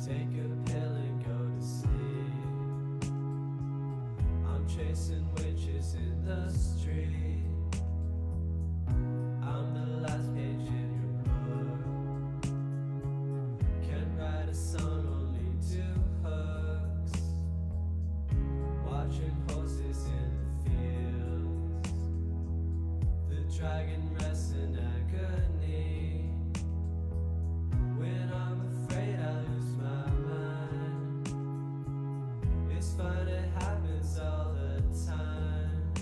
Take a pill and go to sleep. I'm chasing witches in the street. I'm the last page in your book. Can write a song, only 2 hooks. Watching horses in the fields. The dragon rests in agony. When I'm afraid I lose my mind. It's fun, it happens all the time.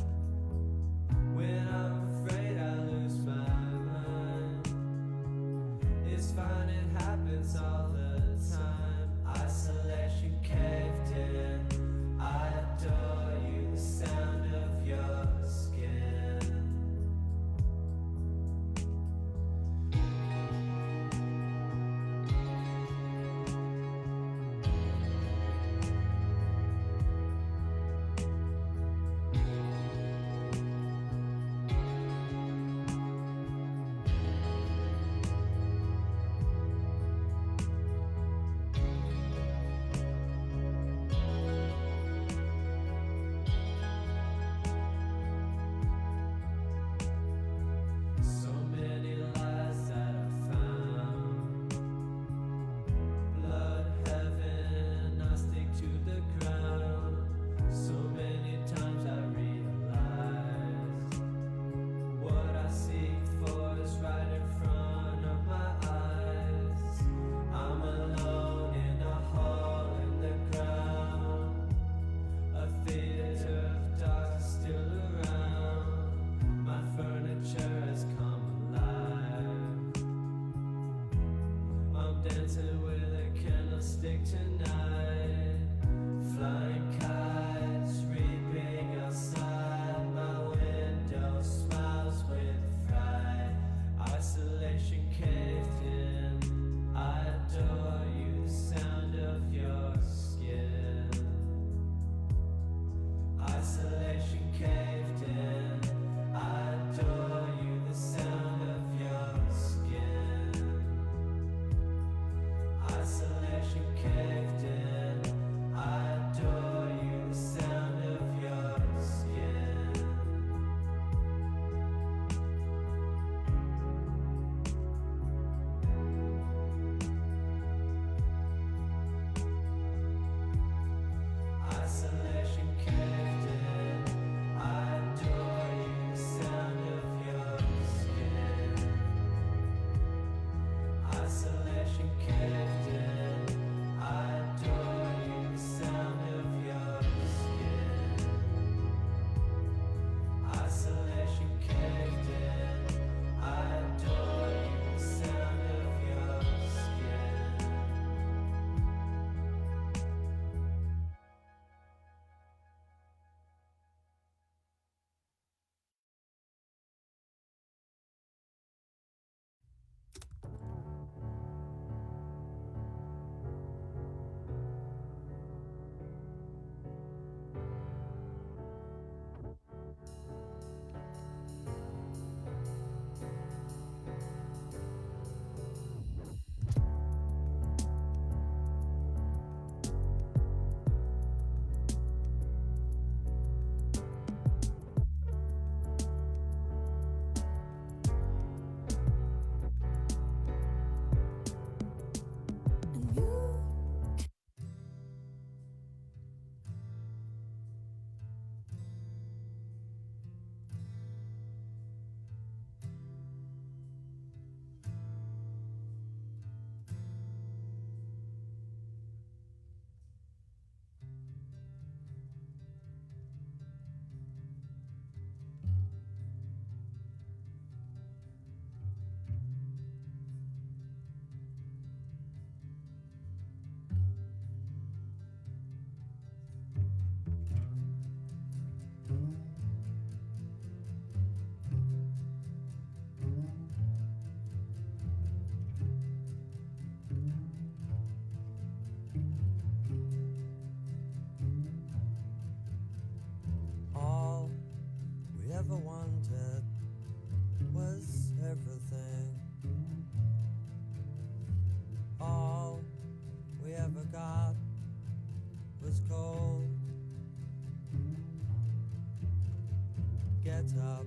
Get up,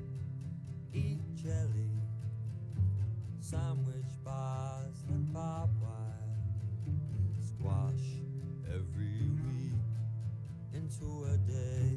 eat jelly, sandwich bars and barbed wire, squash every week into a day.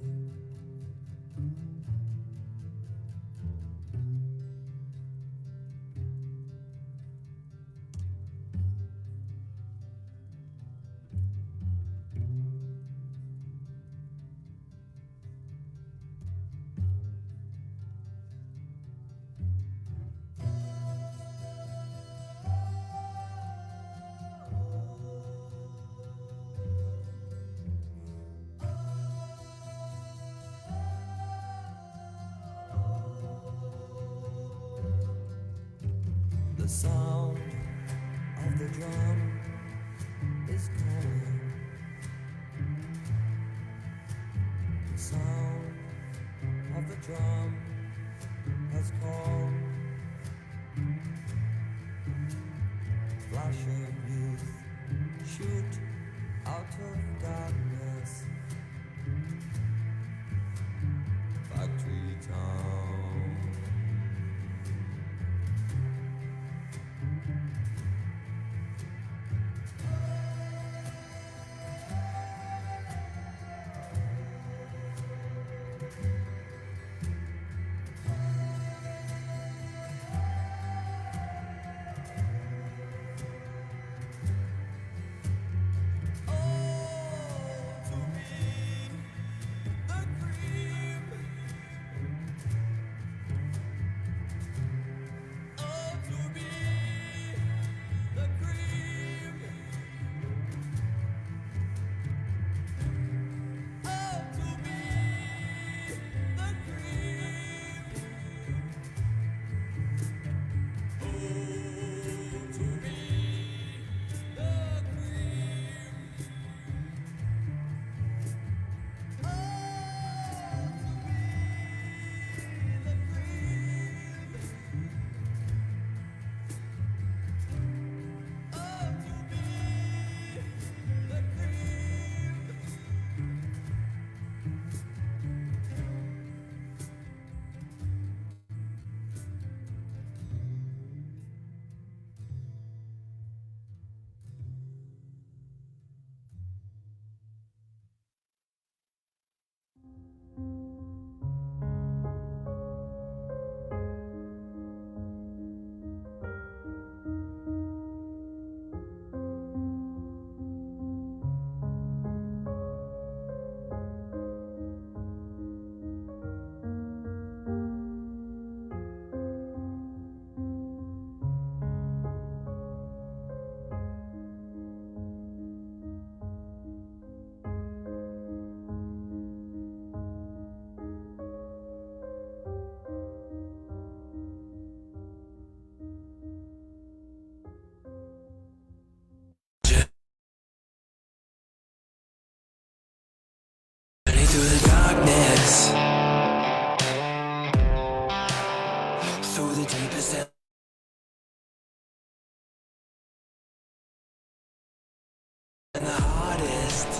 The sound of the drum is calling. The sound of the drum has called. Flash of youth, shoot out of darkness. Factory town. Through the darkness, through the deepest and the hardest.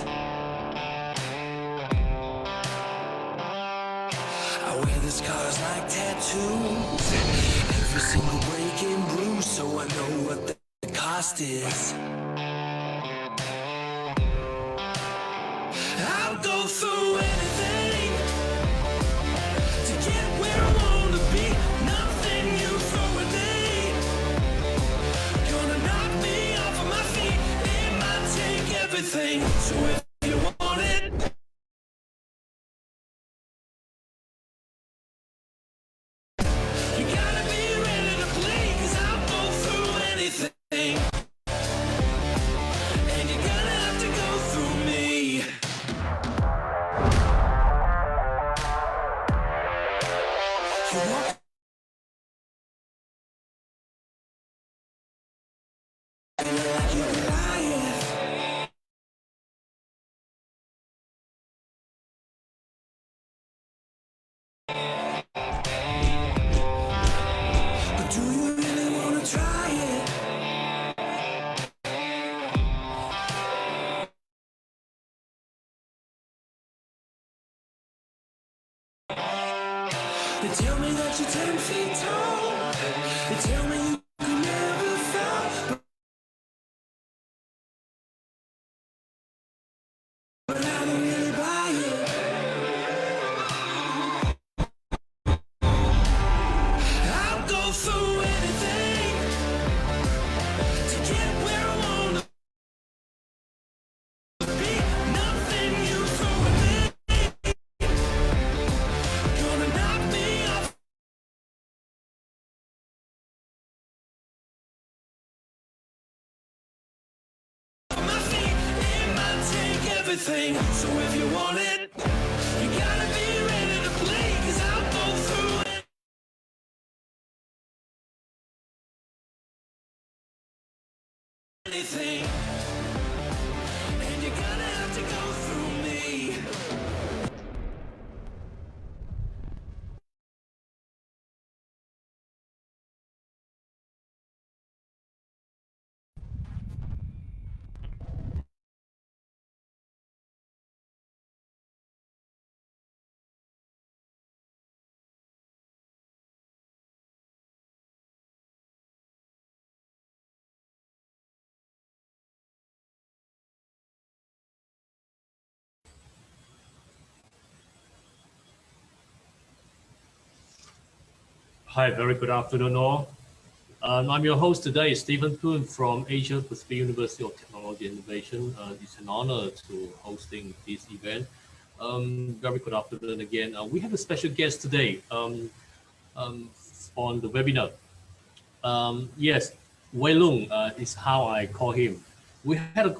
I wear the scars like tattoos, every single break and bruise, so I know what the cost is. I'll go through anything to get where I wanna be. Nothing you throw at me gonna knock me off of my feet. It might take everything, so if you want it, you gotta be ready to play, 'cause I'll go through anything, and you're gonna have to go through me. You walk like you're Goliath. But do you really wanna try it? They tell me that you're 10 feet tall. They tell me you could never fall. But I don't really buy it. I'll go through anything to get where I want to be. Nothing you throw at me gonna knock me off my feet. It might take everything. So if you want it, you gotta be ready to play. 'Cause I'll go through anything. And you're gonna have to go through me. Hi, very good afternoon all. I'm your host today, Stephen Poon from Asia Pacific University of Technology and Innovation. It's an honor to hosting this event. Very good afternoon again. We have a special guest today on the webinar. Yes, Wei Lung is how I call him. We had a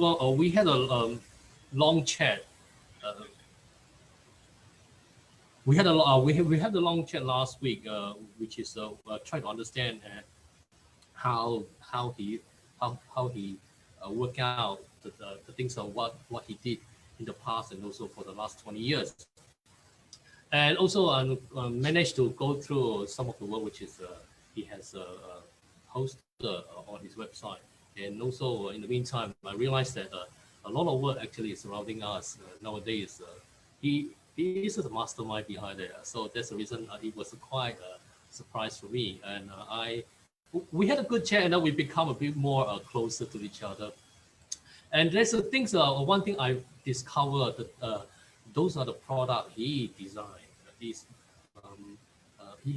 long chat. We had a long chat last week, which is trying to understand how he work out the things of what he did in the past and also for the last 20 years, and also managed to go through some of the work which is he has posted on his website. And also in the meantime, I realized that a lot of work actually is surrounding us nowadays. He is the mastermind behind it, so that's the reason it was quite a surprise for me. And we had a good chat, and then we become a bit more closer to each other. And there's the things. One thing I discovered that those are the product he designed. He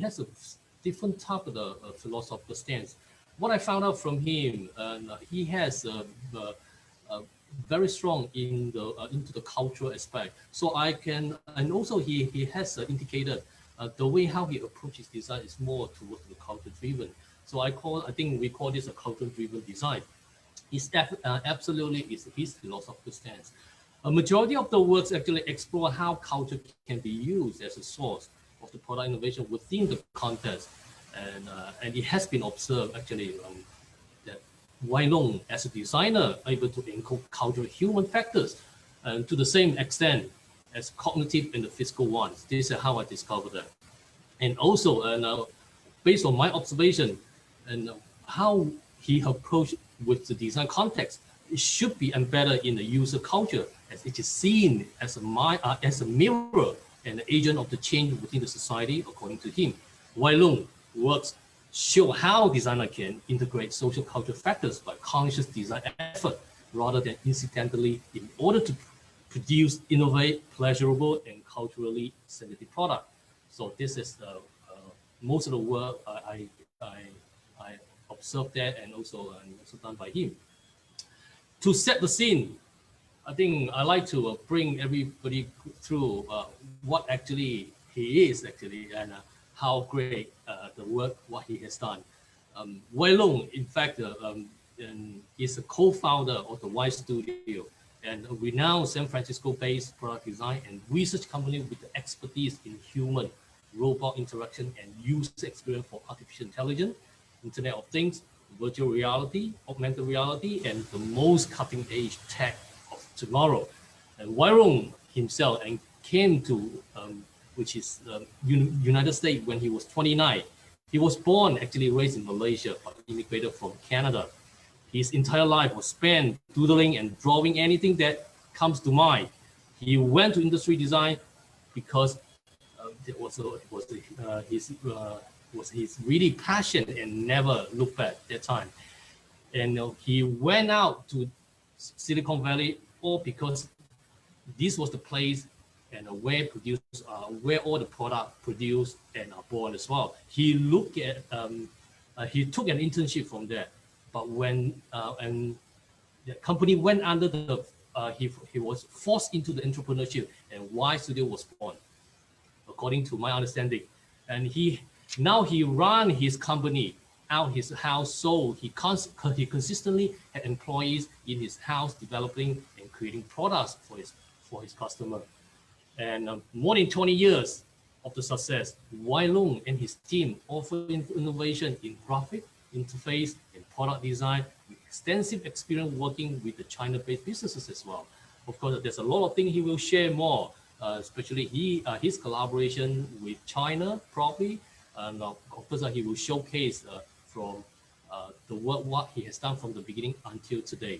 has a different type of the philosophical stance. What I found out from him, he has very strong in the into the cultural aspect. So I can, and also he has indicated the way how he approaches design is more towards the culture driven. So I think we call this a culture driven design. It's absolutely is his philosophical stance. A majority of the works actually explore how culture can be used as a source of the product innovation within the context, and it has been observed actually that Wei Lung, as a designer, able to encode cultural human factors and to the same extent as cognitive and the physical ones. This is how I discovered that. And also, based on my observation and how he approached with the design context, it should be embedded in the user culture as it is seen as a mirror and an agent of the change within the society, according to him. Wei Lung works show how designer can integrate social cultural factors by conscious design effort rather than incidentally in order to produce, innovate, pleasurable, and culturally sensitive product. So this is most of the work I observed that, and also done by him. To set the scene, I think I like to bring everybody through what actually he is actually, and how great the work, what he has done. Wei Lung, in fact, is a co-founder of the Y Studio, and a renowned San Francisco-based product design and research company with the expertise in human robot interaction and user experience for artificial intelligence, Internet of Things, virtual reality, augmented reality, and the most cutting-edge tech of tomorrow. And Wei Lung himself came to which is United States when he was 29. He was born, actually raised in Malaysia, but immigrated from Canada. His entire life was spent doodling and drawing anything that comes to mind. He went to industry design because It was his really passion and never looked back at that time. And he went out to Silicon Valley all because this was the place and where all the product produced and are born as well. He looked at he took an internship from there, but when and the company went under he was forced into the entrepreneurship, and Y Studio was born, according to my understanding. And now he ran his company out his house, so he consistently had employees in his house developing and creating products for his customer. And more than 20 years of the success, Wai Lung and his team offer innovation in graphic interface and product design, with extensive experience working with the China-based businesses as well. Of course, there's a lot of things he will share more, especially his collaboration with China, probably. And of course, he will showcase from the work what he has done from the beginning until today.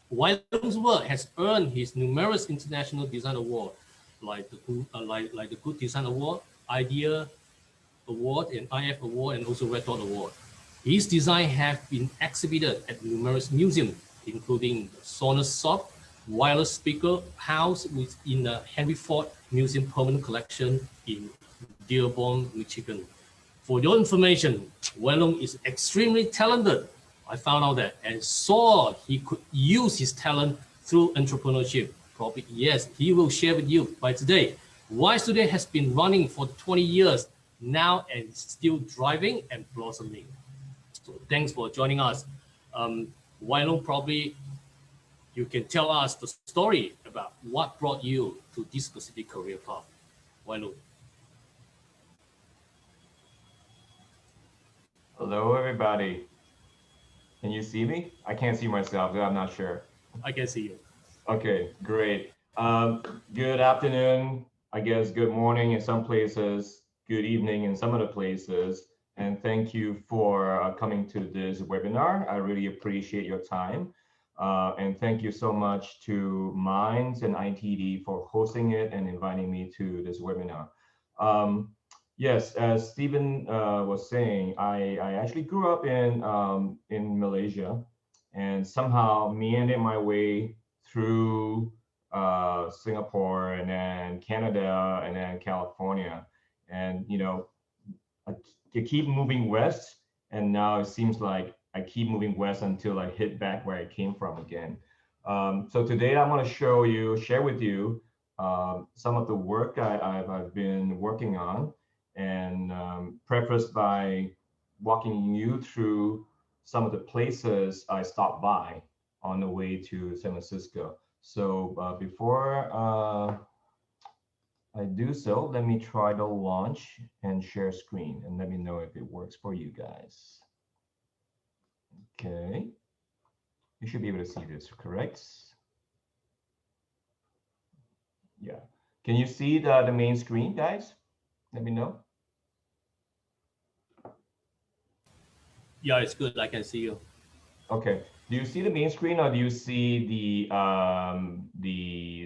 Wai Lung's work has earned his numerous international design awards, like the Good Design Award, IDEA Award, and IF Award, and also Red Dot Award. His design have been exhibited at numerous museums, including the Sonos Soft wireless speaker house in the Henry Ford Museum Permanent Collection in Dearborn, Michigan. For your information, Wai Lung is extremely talented. I found out that and saw he could use his talent through entrepreneurship. Probably, yes, he will share with you by today. Y Studio has been running for 20 years now and still driving and blossoming. So thanks for joining us. Wai Lung, probably you can tell us the story about what brought you to this specific career path. Wai Lung. Hello, everybody. Can you see me? I can't see myself, so I'm not sure. I can see you. Okay, great. Good afternoon, I guess good morning in some places, good evening in some other places, and thank you for coming to this webinar. I really appreciate your time. And thank you so much to Minds and ITD for hosting it and inviting me to this webinar. Yes, as Stephen was saying, I actually grew up in Malaysia and somehow meandered my way through Singapore and then Canada and then California. And, you know, I keep moving west, and now it seems like I keep moving west until I hit back where I came from again. So today I'm going to share with you some of the work I've been working on, and prefaced by walking you through some of the places I stopped by on the way to San Francisco. So before I do so, let me try to launch and share screen, and let me know if it works for you guys. Okay, you should be able to see this, correct? Yeah. Can you see the main screen, guys? Let me know. Yeah, it's good. I can see you. Okay. Do you see the main screen, or do you see the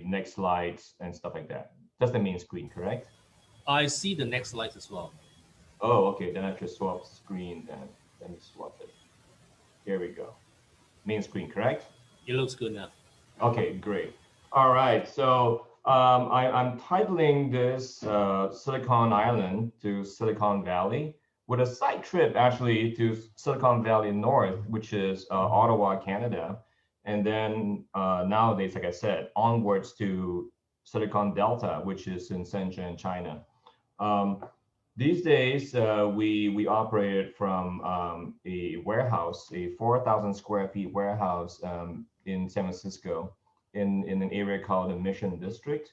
next slides and stuff like that? Just the main screen, correct? I see the next slide as well. Oh, okay. Then I just swap screen. Then let me swap it. Here we go. Main screen, correct? It looks good now. Okay, great. All right. So I'm titling this Silicon Island to Silicon Valley, with a side trip actually to Silicon Valley North, which is Ottawa, Canada. And then nowadays, like I said, onwards to Silicon Delta, which is in Shenzhen, China. These days, we operated from a warehouse, a 4,000 square feet warehouse in San Francisco, in an area called the Mission District.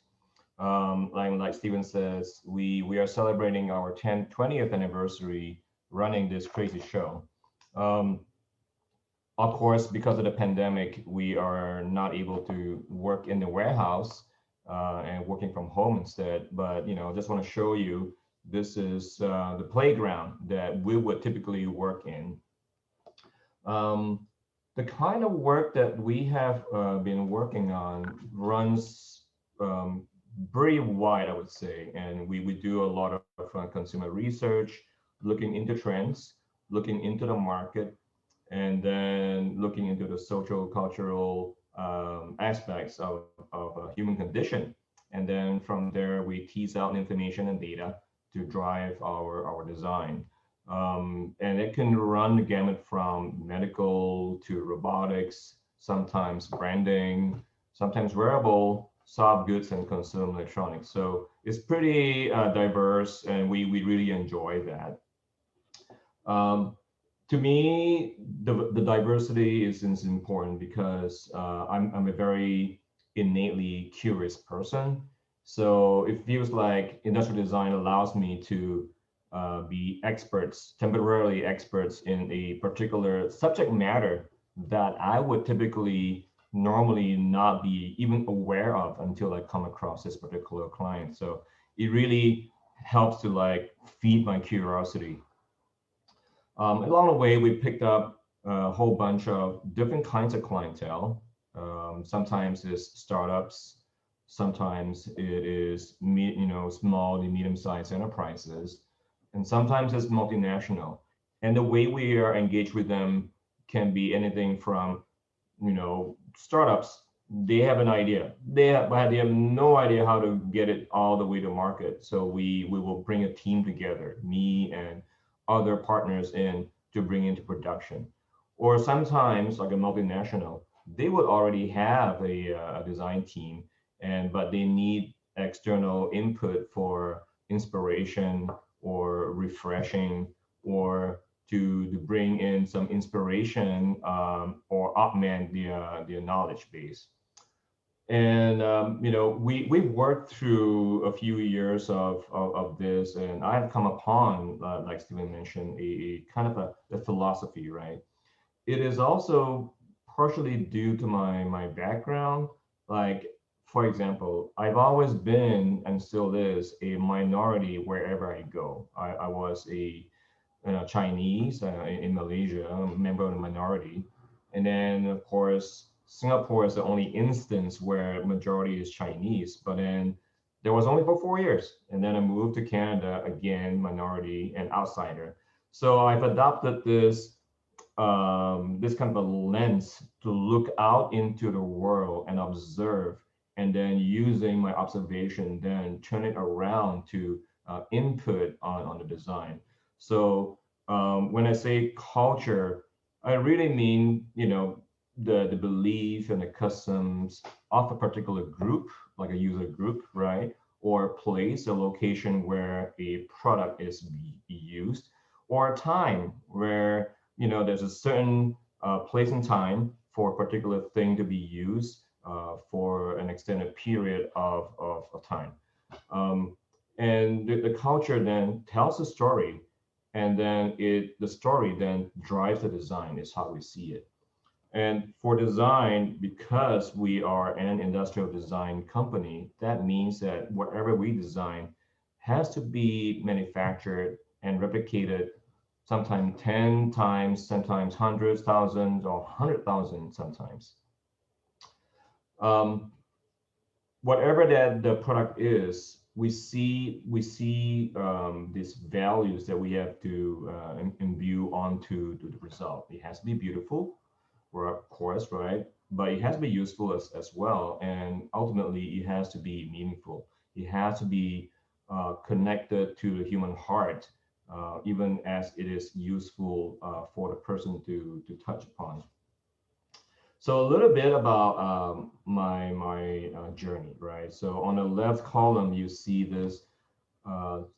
Like Stephen says, we are celebrating our 20th anniversary running this crazy show. Of course, because of the pandemic, we are not able to work in the warehouse and working from home instead. But you know, just want to show you, this is the playground that we would typically work in. The kind of work that we have been working on runs very wide, I would say. And we do a lot of consumer research, looking into trends, looking into the market, and then looking into the social cultural aspects of a human condition. And then from there, we tease out information and data to drive our design. And it can run the gamut from medical to robotics, sometimes branding, sometimes wearable, soft goods, and consumer electronics. So it's pretty diverse, and we really enjoy that. Um, to me, the diversity is important because I'm a very innately curious person. So it feels like industrial design allows me to be experts, temporarily experts in a particular subject matter that I would typically normally not be even aware of until I come across this particular client. So it really helps to like feed my curiosity. Along the way, we picked up a whole bunch of different kinds of clientele. Sometimes it's startups, sometimes it is small to medium-sized enterprises, and sometimes it's multinational. And the way we are engaged with them can be anything from startups. They have an idea, but they have no idea how to get it all the way to market. So we will bring a team together, me and other partners in to bring into production. Or sometimes, like a multinational, they would already have a design team, and but they need external input for inspiration or refreshing, or to bring in some inspiration, or augment their knowledge base. And we worked through a few years of this, and I've come upon, like Stephen mentioned, a kind of a philosophy, right? It is also partially due to my background. Like, for example, I've always been and still is a minority wherever I go. I was a Chinese in Malaysia, a member of the minority. And then, of course, Singapore is the only instance where majority is Chinese. But then there was only for 4 years. And then I moved to Canada, again, minority and outsider. So I've adopted this kind of a lens to look out into the world and observe, and then using my observation, then turn it around to input on the design. So when I say culture, I really mean, the belief and the customs of a particular group, like a user group, right? Or place, a location where a product is used, or a time where, there's a certain place and time for a particular thing to be used for an extended period of time. And the culture then tells a story, and then the story then drives the design, is how we see it. And for design, because we are an industrial design company, that means that whatever we design has to be manufactured and replicated, sometimes 10 times, sometimes hundreds, thousands, or 100,000 sometimes. Whatever that the product is, we see these values that we have to imbue onto the result. It has to be beautiful, of course, right? But it has to be useful as well. And ultimately, it has to be meaningful. It has to be connected to the human heart, even as it is useful for the person to touch upon. So a little bit about my journey, right? So on the left column, you see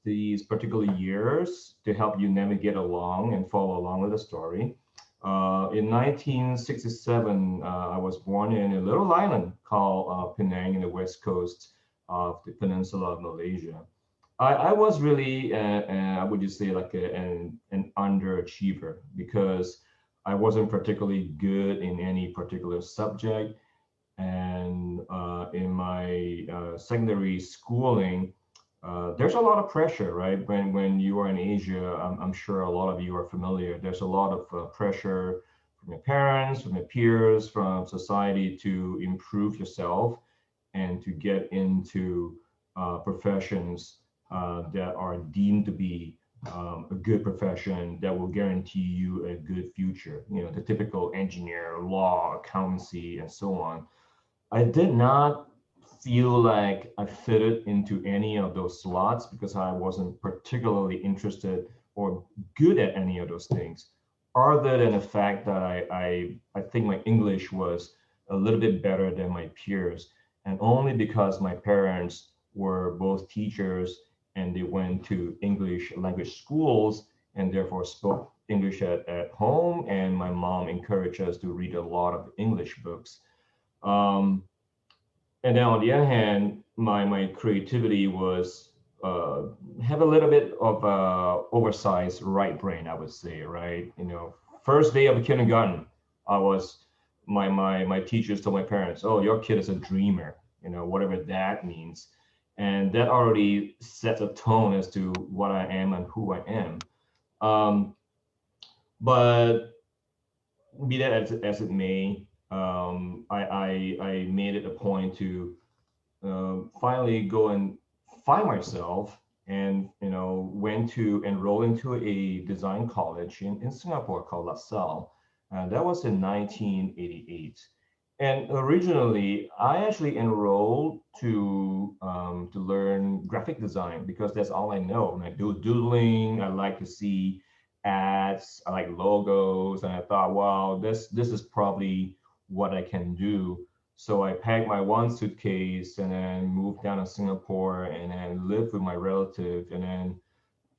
these particular years to help you navigate along and follow along with the story. In 1967, I was born in a little island called Penang in the west coast of the peninsula of Malaysia. I was really, I would just say, like an underachiever, because I wasn't particularly good in any particular subject. And in my secondary schooling, there's a lot of pressure, right? When you are in Asia, I'm sure a lot of you are familiar. There's a lot of pressure from your parents, from your peers, from society to improve yourself. and to get into professions that are deemed to be a good profession that will guarantee you a good future. You know, the typical engineer, law, accountancy, and so on. I did not feel like I fitted into any of those slots because I wasn't particularly interested or good at any of those things, other than the fact that I think my English was a little bit better than my peers, and only because my parents were both teachers and they went to English language schools and therefore spoke English at home, and my mom encouraged us to read a lot of English books. Um, and then on the other hand, my creativity was uh, have a little bit of oversized right brain, I would say, right? You know, first day of kindergarten, I was my teachers told my parents, "Oh, your kid is a dreamer," you know, whatever that means, and that already sets a tone as to what I am and who I am. Um, but be that as it may, I made it a point to finally go and find myself, and went to enroll into a design college in Singapore called LaSalle. That was in 1988. And originally, I actually enrolled to learn graphic design because that's all I know. And I do doodling. I like to see ads. I like logos, and I thought, wow, this is probably what I can do. So I packed my one suitcase and then moved down to Singapore and then lived with my relative and then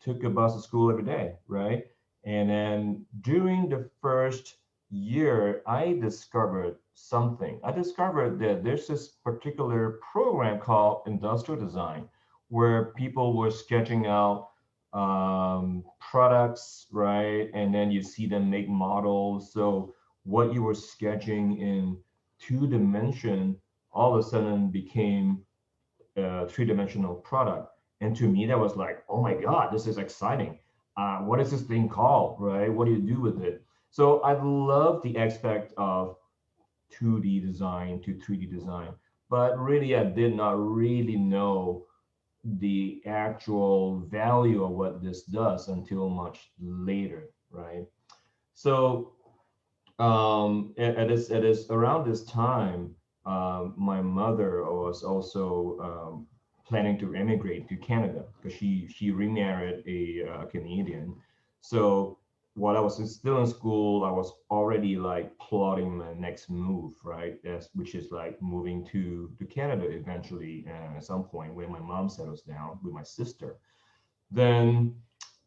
took a bus to school every day, right? And then during the first year, I discovered something. I discovered that there's this particular program called industrial design where people were sketching out products, right? And then you see them make models. So what you were sketching in two-dimension all of a sudden became a three-dimensional product. And to me, that was like, oh my God, this is exciting. What is this thing called, right? What do you do with it? So I love the aspect of 2D design to 3D design, but really I did not really know the actual value of what this does until much later, right? So it is around this time, my mother was also planning to emigrate to Canada because she remarried a Canadian. So while I was still in school, I was already like plotting my next move, right? Which is like moving to Canada eventually at some point when my mom settles down with my sister. Then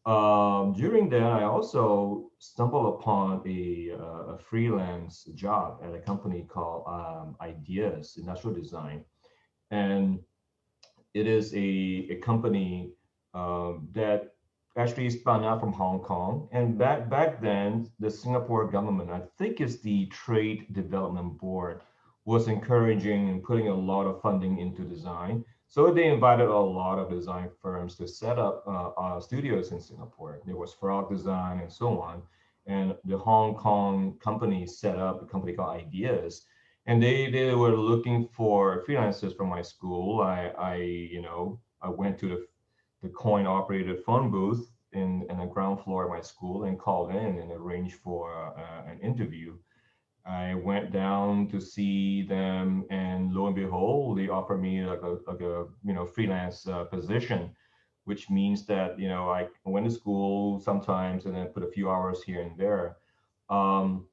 during that, I also stumbled upon a freelance job at a company called Ideas Industrial Design, and it is a company that actually spun out from Hong Kong. And back then, the Singapore government, I think it's the Trade Development Board, was encouraging and putting a lot of funding into design. So they invited a lot of design firms to set up studios in Singapore. There was Frog Design and so on. And the Hong Kong company set up a company called Ideas. And they were looking for freelancers from my school. I went to the coin operated phone booth in the ground floor of my school and called in and arranged for an interview. I went down to see them, and lo and behold, they offered me like a freelance position, which means that I went to school sometimes and then put a few hours here and there. Um,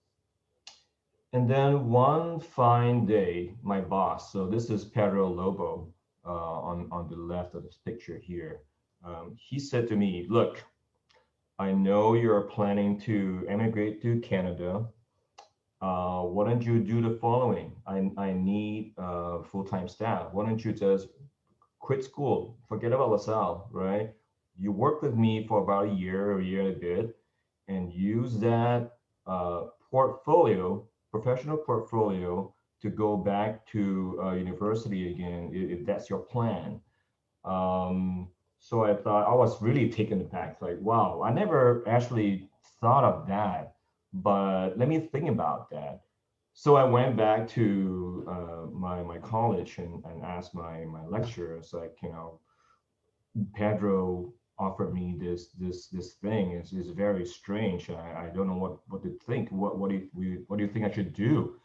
and then one fine day, my boss, so this is Pedro Lobo on the left of this picture here, he said to me, "Look, I know you're planning to emigrate to Canada. Why don't you do the following? I need full-time staff. Why don't you just quit school, forget about LaSalle, right? You work with me for about a year and a bit, and use that portfolio, professional portfolio, to go back to university again, if that's your plan." So I thought, I was really taken aback, like, wow, I never actually thought of that, but let me think about that. So I went back to my college and asked my lecturer. It's like, Pedro offered me this thing. It's very strange. I don't know what to think. What do you think I should do?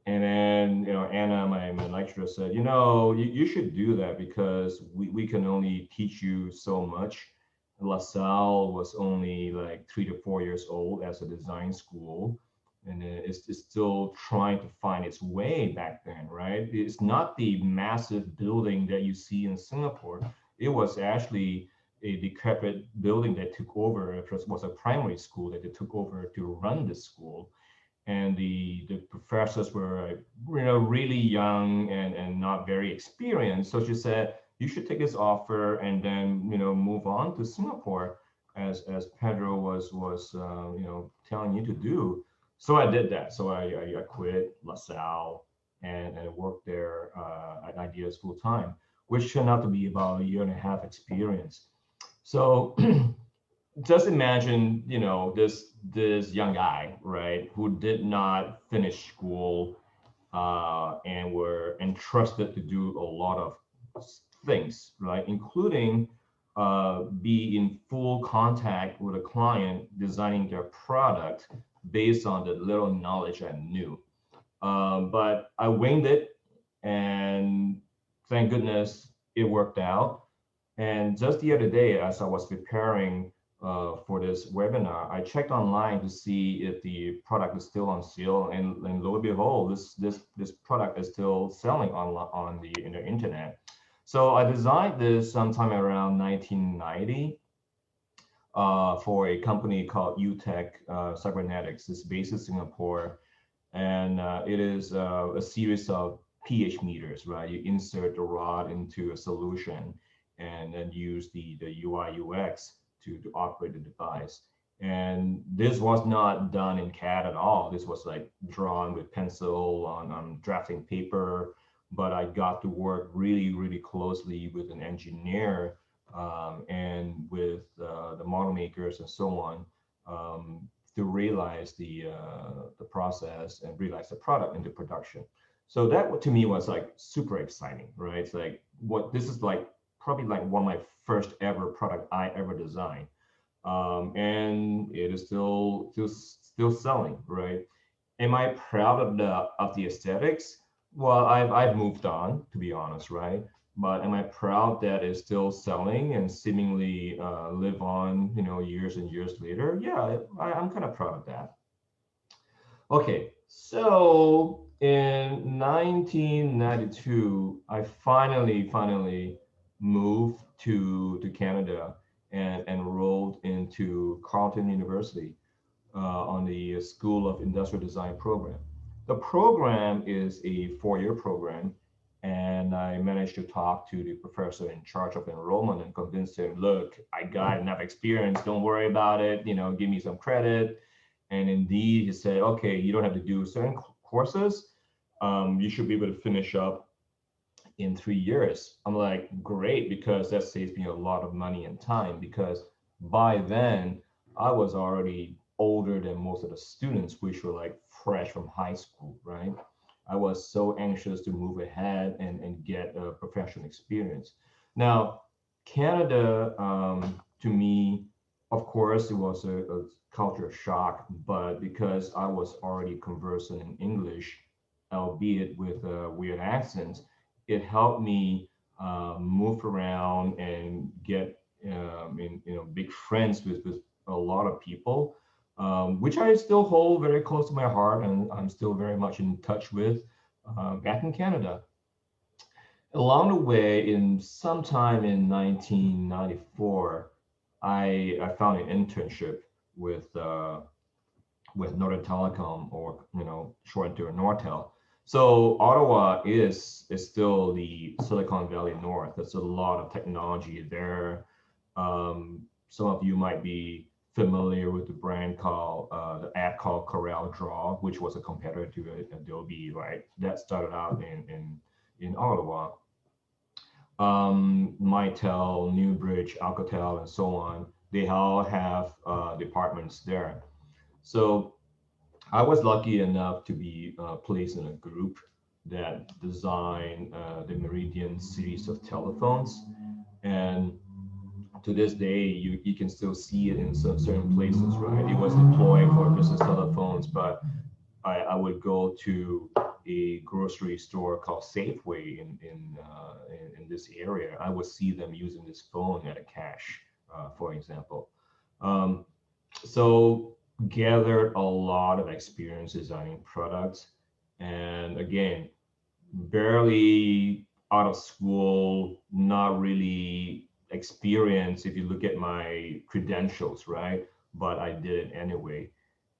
And then, Anna, my lecturer said, you should do that because we can only teach you so much. LaSalle was only like 3 to 4 years old as a design school, and it's still trying to find its way back then, right? It's not the massive building that you see in Singapore. It was actually a decrepit building that took over. It was a primary school that they took over to run the school, and the professors were really young and not very experienced. So she said you should take this offer and then move on to Singapore, as Pedro was telling you to do. So I did that. So I quit LaSalle and worked there at Ideas full time, which turned out to be about a year and a half experience. So just imagine, this young guy, right, who did not finish school and were entrusted to do a lot of things, right, including be in full contact with a client designing their product based on the little knowledge I knew. But I winged it, and thank goodness it worked out. And just the other day, as I was preparing for this webinar, I checked online to see if the product is still on sale, and lo and behold, this product is still selling on the internet. So I designed this sometime around 1990 for a company called UTech Cybernetics. It's based in Singapore, and it is a series of pH meters, right? You insert the rod into a solution and then use the UI UX to operate the device. And this was not done in CAD at all. This was like drawn with pencil on drafting paper, but I got to work really, really closely with an engineer and with the model makers and so on to realize the process and realize the product into production. So that to me was like super exciting, right? It's like this is like probably like one of my first ever product I ever designed, and it is still selling, right? Am I proud of the aesthetics? Well, I've moved on, to be honest, right? But am I proud that it's still selling and seemingly live on, years and years later? Yeah, I'm kind of proud of that. Okay, so in 1992, I finally moved to Canada and enrolled into Carleton University on the School of Industrial Design program. The program is a 4-year program, and I managed to talk to the professor in charge of enrollment and convince him, look, I got enough experience, don't worry about it, give me some credit. And indeed, he said, okay, you don't have to do certain courses. You should be able to finish up in 3 years. I'm like, great, because that saves me a lot of money and time, because by then I was already older than most of the students, which were like fresh from high school, right? I was so anxious to move ahead and get a professional experience. Now, Canada, to me, of course, it was a culture shock, but because I was already conversant in English, albeit with weird accents, it helped me move around and get big friends with a lot of people, which I still hold very close to my heart, and I'm still very much in touch with back in Canada. Along the way, in sometime in 1994, I found an internship with Northern Telecom, or shortened to Nortel. So Ottawa is still the Silicon Valley North. There's a lot of technology there. Some of you might be familiar with the brand called the app called CorelDRAW, which was a competitor to Adobe, right? That started out in Ottawa. Mitel, Newbridge, Alcatel, and so on, they all have departments there. So I was lucky enough to be placed in a group that designed the Meridian series of telephones. And to this day, you can still see it in some certain places, right? It was deployed for business telephones, but I would go to a grocery store called Safeway in this area. I would see them using this phone at a cash, for example. Um, so gathered a lot of experience designing products, and again, barely out of school, not really experienced if you look at my credentials, right? But I did it anyway.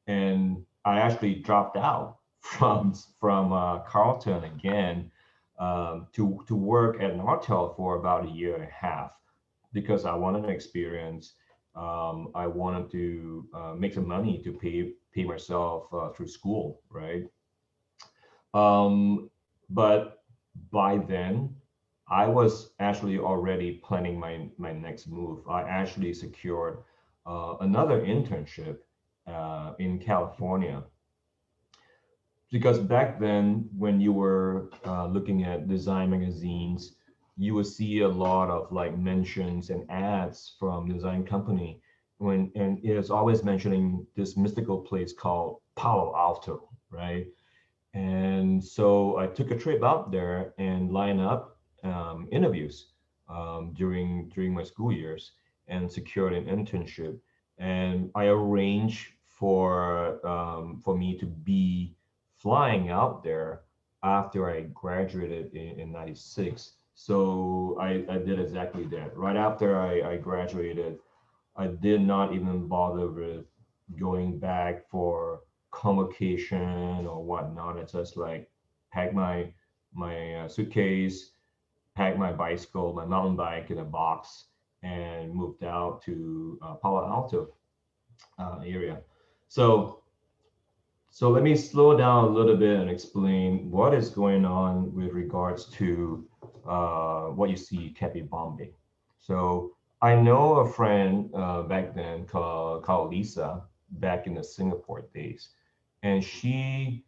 And I actually dropped out from Carlton again, to work at Nortel for about a year and a half because I wanted to experience. I wanted to make some money to pay myself through school, right? Um, but by then, I was actually already planning my next move. I actually secured another internship in California because back then, when you were looking at design magazines, you would see a lot of like mentions and ads from design company when and it is always mentioning this mystical place called Palo Alto, right? And so I took a trip out there and lined up interviews during my school years and secured an internship. And I arranged for me to be flying out there after I graduated in 96. So I did exactly that. Right after I graduated, I did not even bother with going back for convocation or whatnot. It's just like pack my suitcase, pack my bicycle, my mountain bike in a box, and moved out to Palo Alto area. So so let me slow down a little bit and explain what is going on with regards to what you see Cafe Bombay. So I know a friend back then called Lisa back in the Singapore days, and she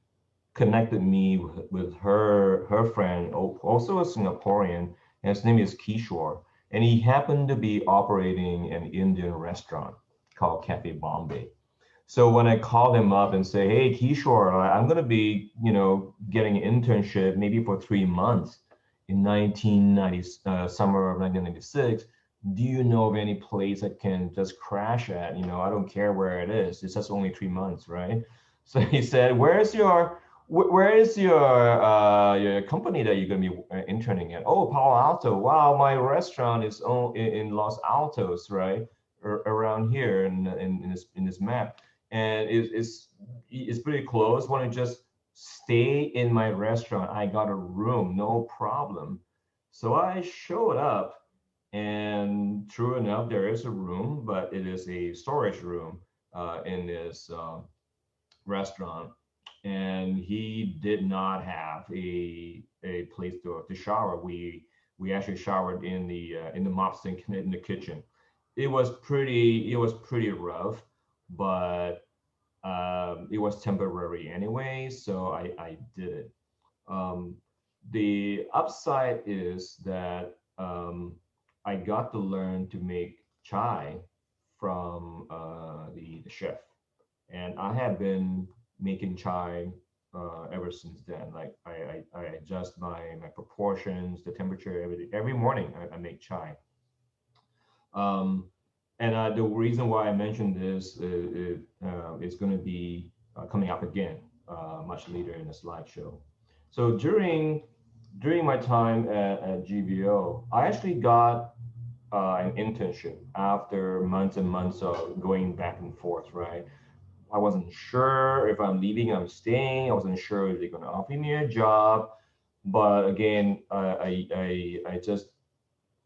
connected me with her friend, also a Singaporean, and his name is Kishore, and he happened to be operating an Indian restaurant called Cafe Bombay. So when I called him up and say, "Hey, Kishore, I'm going to be, getting an internship maybe for 3 months in 1990, summer of 1996. Do you know of any place I can just crash at? I don't care where it is. It's just only 3 months, right?" So he said, where is your company that you're going to be interning at? Oh, Palo Alto. Wow, my restaurant is in Los Altos, right? Around here in this map, and it's pretty close. Want to just stay in my restaurant? I got a room, no problem. So I showed up, and true enough, there is a room, but it is a storage room in this restaurant, and he did not have a place to shower. We actually showered in the mop sink in the kitchen. It was pretty rough, but it was temporary anyway, so I did it. Um, the upside is that I got to learn to make chai from the chef, and I have been making chai ever since then. Like I adjust my proportions, the temperature every morning. I make chai. Um, and the reason why I mentioned this is going to be coming up again much later in the slideshow. So during my time at GVO, I actually got an internship after months and months of going back and forth, right? I wasn't sure if I'm leaving, I'm staying. I wasn't sure if they're going to offer me a job. But again, I just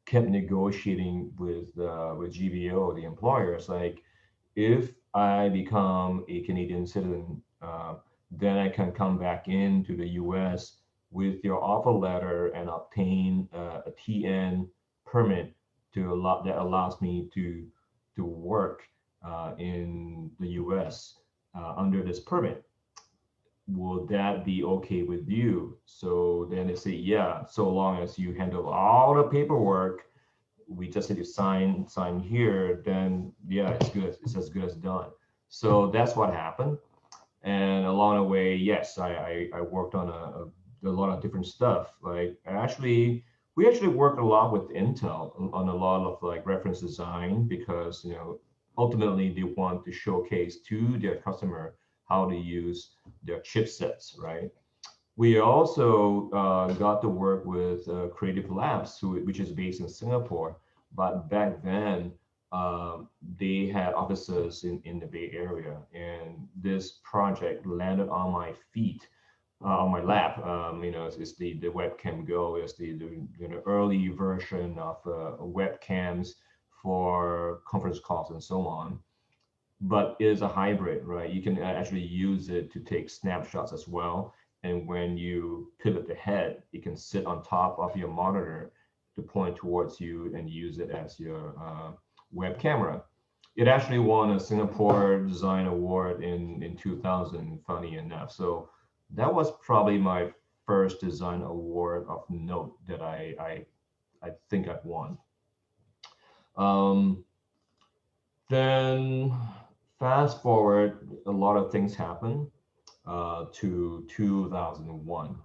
kept negotiating with GVO, the employers, like if I become a Canadian citizen, then I can come back into the U.S. with your offer letter and obtain a TN permit that allows me to work in the U.S. Under this permit. will that be okay with you? So then they say, yeah, so long as you handle all the paperwork, we just need to sign here, then yeah, it's as good as done. So that's what happened. And along the way, yes, I worked on a lot of different stuff. Like we actually work a lot with Intel on a lot of like reference design because ultimately they want to showcase to their customer how to use their chipsets, right? We also got to work with Creative Labs, which is based in Singapore. But back then, they had offices in the Bay Area, and this project landed on my feet, on my lap. It's the Webcam Go. It's the early version of webcams for conference calls and so on. But it is a hybrid, right? You can actually use it to take snapshots as well. And when you pivot the head, it can sit on top of your monitor to point towards you and use it as your web camera. It actually won a Singapore Design Award in 2000, funny enough. So that was probably my first design award of note that I think I've won. Um, then fast forward, a lot of things happen to 2001.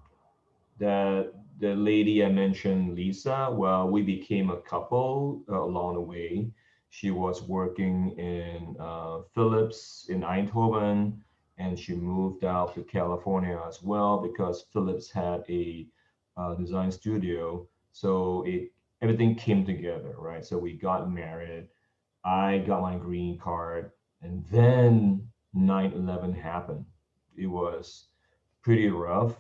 That the lady I mentioned, Lisa, well, we became a couple along the way. She was working in Philips in Eindhoven, and she moved out to California as well because Philips had a design studio. So everything came together, right? So we got married. I got my green card, and then 9/11 happened. It was pretty rough,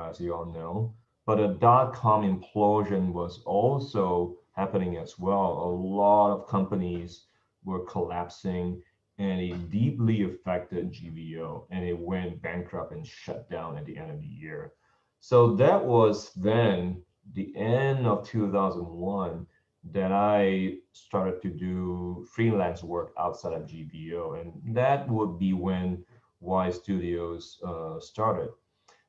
as you all know. But a dot-com implosion was also happening as well. A lot of companies were collapsing, and it deeply affected GVO, and it went bankrupt and shut down at the end of the year. So that was then the end of 2001 that I started to do freelance work outside of GVO, and that would be when Y Studios started.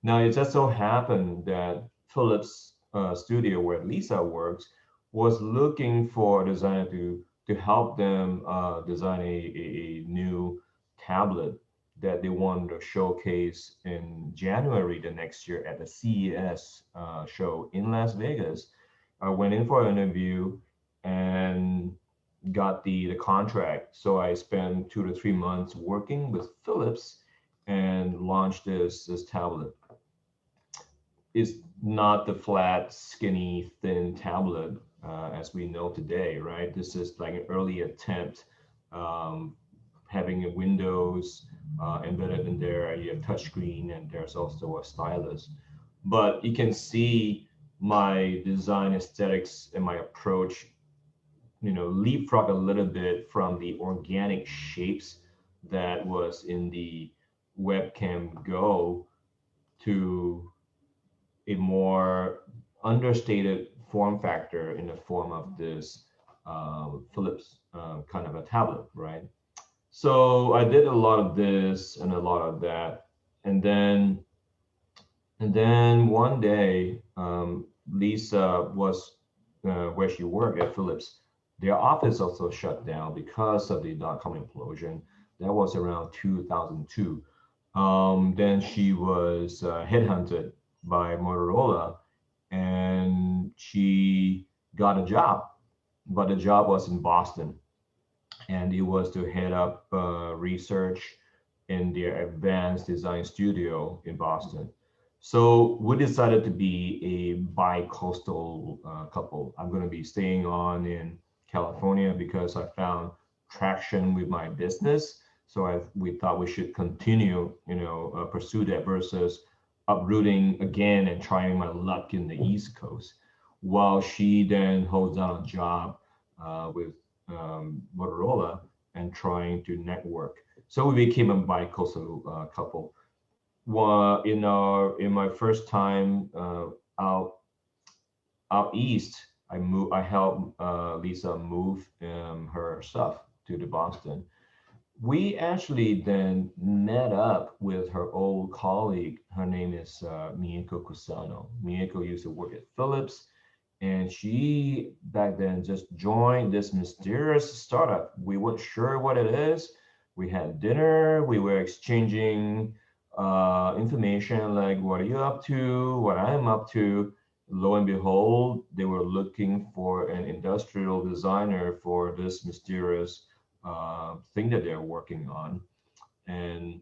Now, it just so happened that Philips studio, where Lisa works, was looking for a designer to help them design a new tablet that they wanted to showcase in January the next year at the CES show in Las Vegas. I went in for an interview and got the contract. So I spent 2 to 3 months working with Philips and launched this tablet. It's not the flat, skinny, thin tablet as we know today, right? This is like an early attempt, um, having a Windows embedded in there. You have touchscreen, and there's also a stylus. But you can see my design aesthetics and my approach, leapfrog a little bit from the organic shapes that was in the Webcam Go to a more understated form factor in the form of this Philips kind of a tablet, right? So I did a lot of this and a lot of that, and then one day, Lisa was where she worked at Philips. Their office also shut down because of the dot-com implosion. That was around 2002. Then she was headhunted by Motorola, and she got a job, but the job was in Boston, and it was to head up research in their advanced design studio in Boston. So we decided to be a bi-coastal couple. I'm going to be staying on in California because I found traction with my business. So we thought we should continue, pursue that versus uprooting again and trying my luck in the East Coast, while she then holds down a job with Motorola and trying to network. So we became a bi-coastal couple. In my first time out east, I helped Lisa move her stuff to the Boston. we actually then met up with her old colleague. Her name is Mieko Kusano. Mieko used to work at Philips, and she back then just joined this mysterious startup. We weren't sure what it is. We had dinner. We were exchanging information like, what are you up to? What I am up to. Lo and behold, they were looking for an industrial designer for this mysterious thing that they're working on. And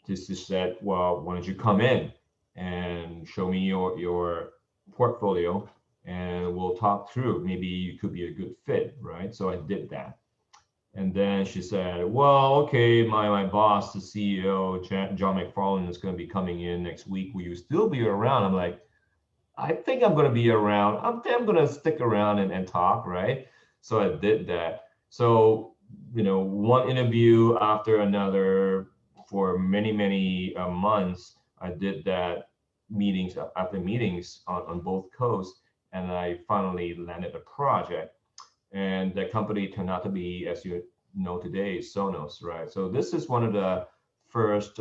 this is said, well, why don't you come in and show me your portfolio, and we'll talk through. Maybe you could be a good fit, right? So I did that. And then she said, well, okay, my boss, the CEO, John McFarlane, is going to be coming in next week. Will you still be around? I'm like, I think I'm going to be around. I'm going to stick around and talk, right? So I did that. So, one interview after another for many months. I did that meetings after meetings on both coasts, and I finally landed a project. And the company turned out to be, as you know today, Sonos, right? So this is one of the first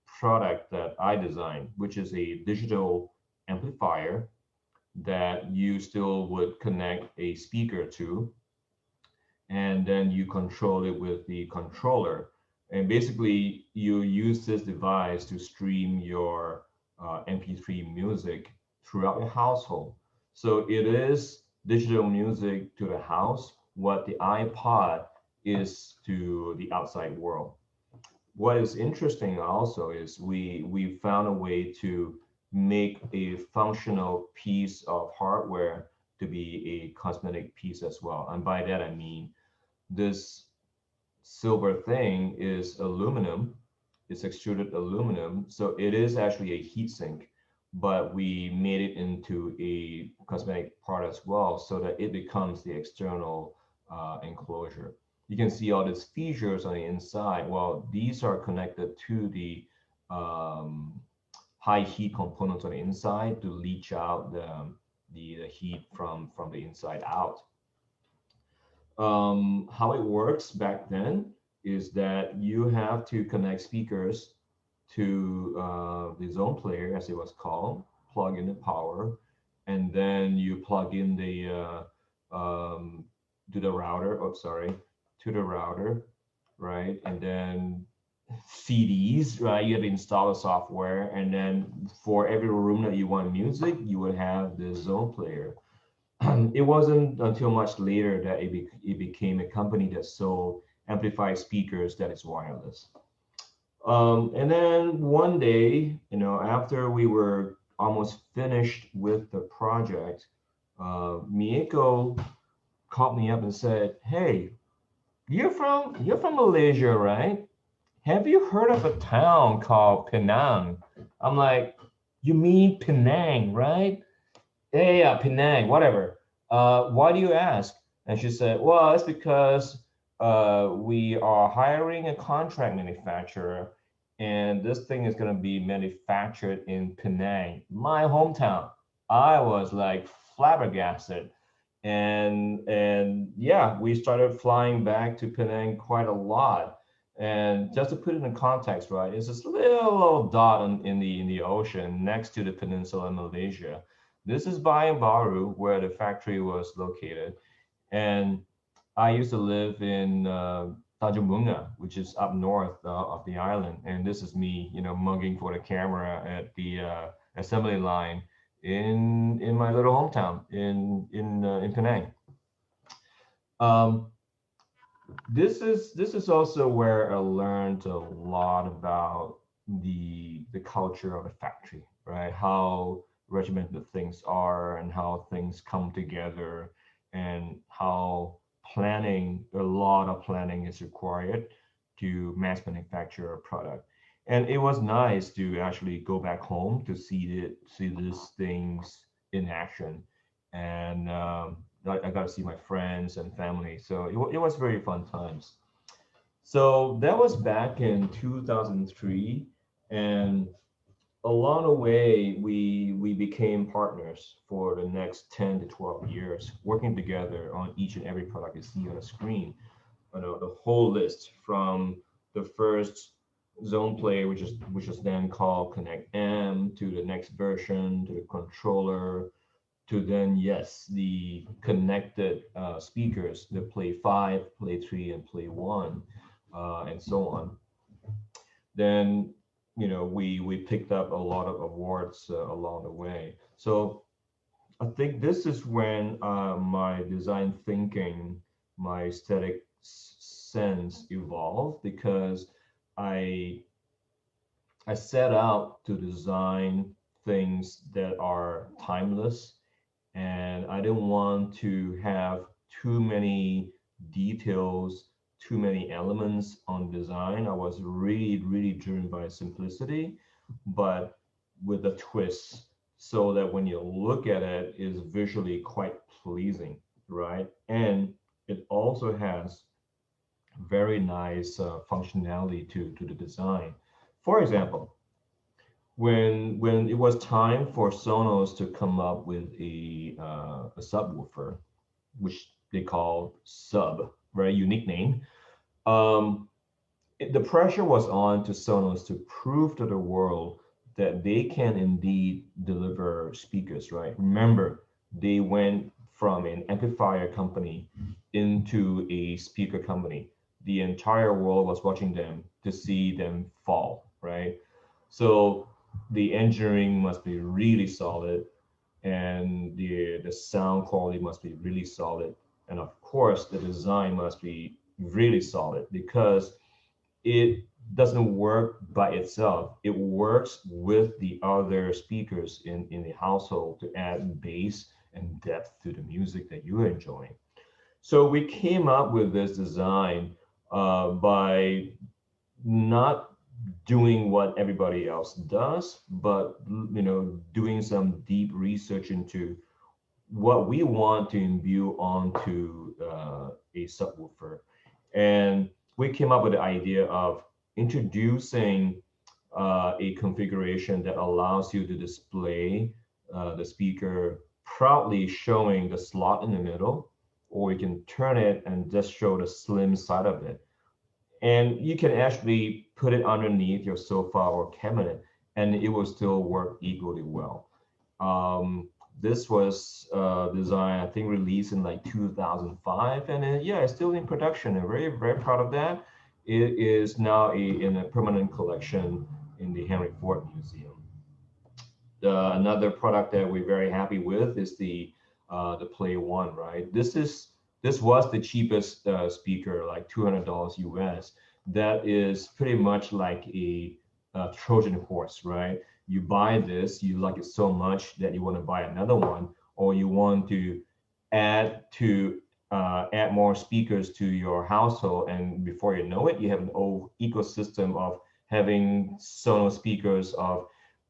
product that I designed, which is a digital amplifier that you still would connect a speaker to, and then you control it with the controller. And basically, you use this device to stream your MP3 music throughout your household. So it is digital music to the house, what the iPod is to the outside world. What is interesting also is we found a way to make a functional piece of hardware to be a cosmetic piece as well. And by that, I mean this silver thing is aluminum. It's extruded aluminum. So it is actually a heat sink, but we made it into a cosmetic part as well so that it becomes the external enclosure. You can see all these features on the inside. Well, these are connected to the high heat components on the inside to leach out the heat from the inside out. How it works back then is that you have to connect speakers to the zone player, as it was called, plug in the power, and then you plug in to the router. Oh, sorry, to the router, right? And then CDs, right? You have to install the software, and then for every room that you want music, you would have the zone player. It wasn't until much later that it became a company that sold amplified speakers that is wireless. And then one day, after we were almost finished with the project, Mieko called me up and said, "Hey, you're from Malaysia, right? Have you heard of a town called Penang?" I'm like, "You mean Penang, right?" Yeah, Penang, whatever. Why do you ask? And she said, well, it's because we are hiring a contract manufacturer, and this thing is going to be manufactured in Penang, my hometown. I was like flabbergasted. And yeah, we started flying back to Penang quite a lot. And just to put it in context, right, it's this little dot in the ocean next to the peninsula in Malaysia. This is Bayan Baru, where the factory was located. And I used to live in Tanjung Bunga, which is up north of the island. And this is me, mugging for the camera at the assembly line in my little hometown in Penang. This is also where I learned a lot about the culture of a factory, right? How regimented things are and how things come together, and how a lot of planning is required to mass manufacture a product. And it was nice to actually go back home to see these things in action. And I got to see my friends and family. So it was very fun times. So that was back in 2003. And along the way, we became partners for the next 10 to 12 years, working together on each and every product you see on the screen. The whole list from the first zone play, which is then called Connect M, to the next version, to the controller, to then yes, the connected speakers, the Play 5, Play 3, and Play 1, and so on. Then we picked up a lot of awards along the way. So I think this is when my design thinking, my aesthetic sense evolved, because I set out to design things that are timeless, and I didn't want to have too many details, too many elements on design. I was really, really driven by simplicity, but with a twist, so that when you look at it, is visually quite pleasing, right? And it also has very nice functionality to the design. For example, when it was time for Sonos to come up with a subwoofer, which they call Sub, very unique name. The pressure was on to Sonos to prove to the world that they can indeed deliver speakers, right? Remember, they went from an amplifier company into a speaker company. The entire world was watching them to see them fall, right? So the engineering must be really solid, and the sound quality must be really solid, and of course the design must be really solid, because it doesn't work by itself. It works with the other speakers in the household to add bass and depth to the music that you're enjoying. So we came up with this design by not doing what everybody else does, but doing some deep research into what we want to imbue onto a subwoofer. And we came up with the idea of introducing a configuration that allows you to display the speaker proudly showing the slot in the middle, or you can turn it and just show the slim side of it. And you can actually put it underneath your sofa or cabinet, and it will still work equally well. This was designed, I think, released in like 2005, and yeah, it's still in production. I'm very, very proud of that. It is now in a permanent collection in the Henry Ford Museum. Another product that we're very happy with is the Play One, right? This was the cheapest speaker, like $200 US. That is pretty much like a Trojan horse, right? You buy this, you like it so much that you want to buy another one, or you want to add more speakers to your household, and before you know it, you have an whole ecosystem of having Sonos speakers of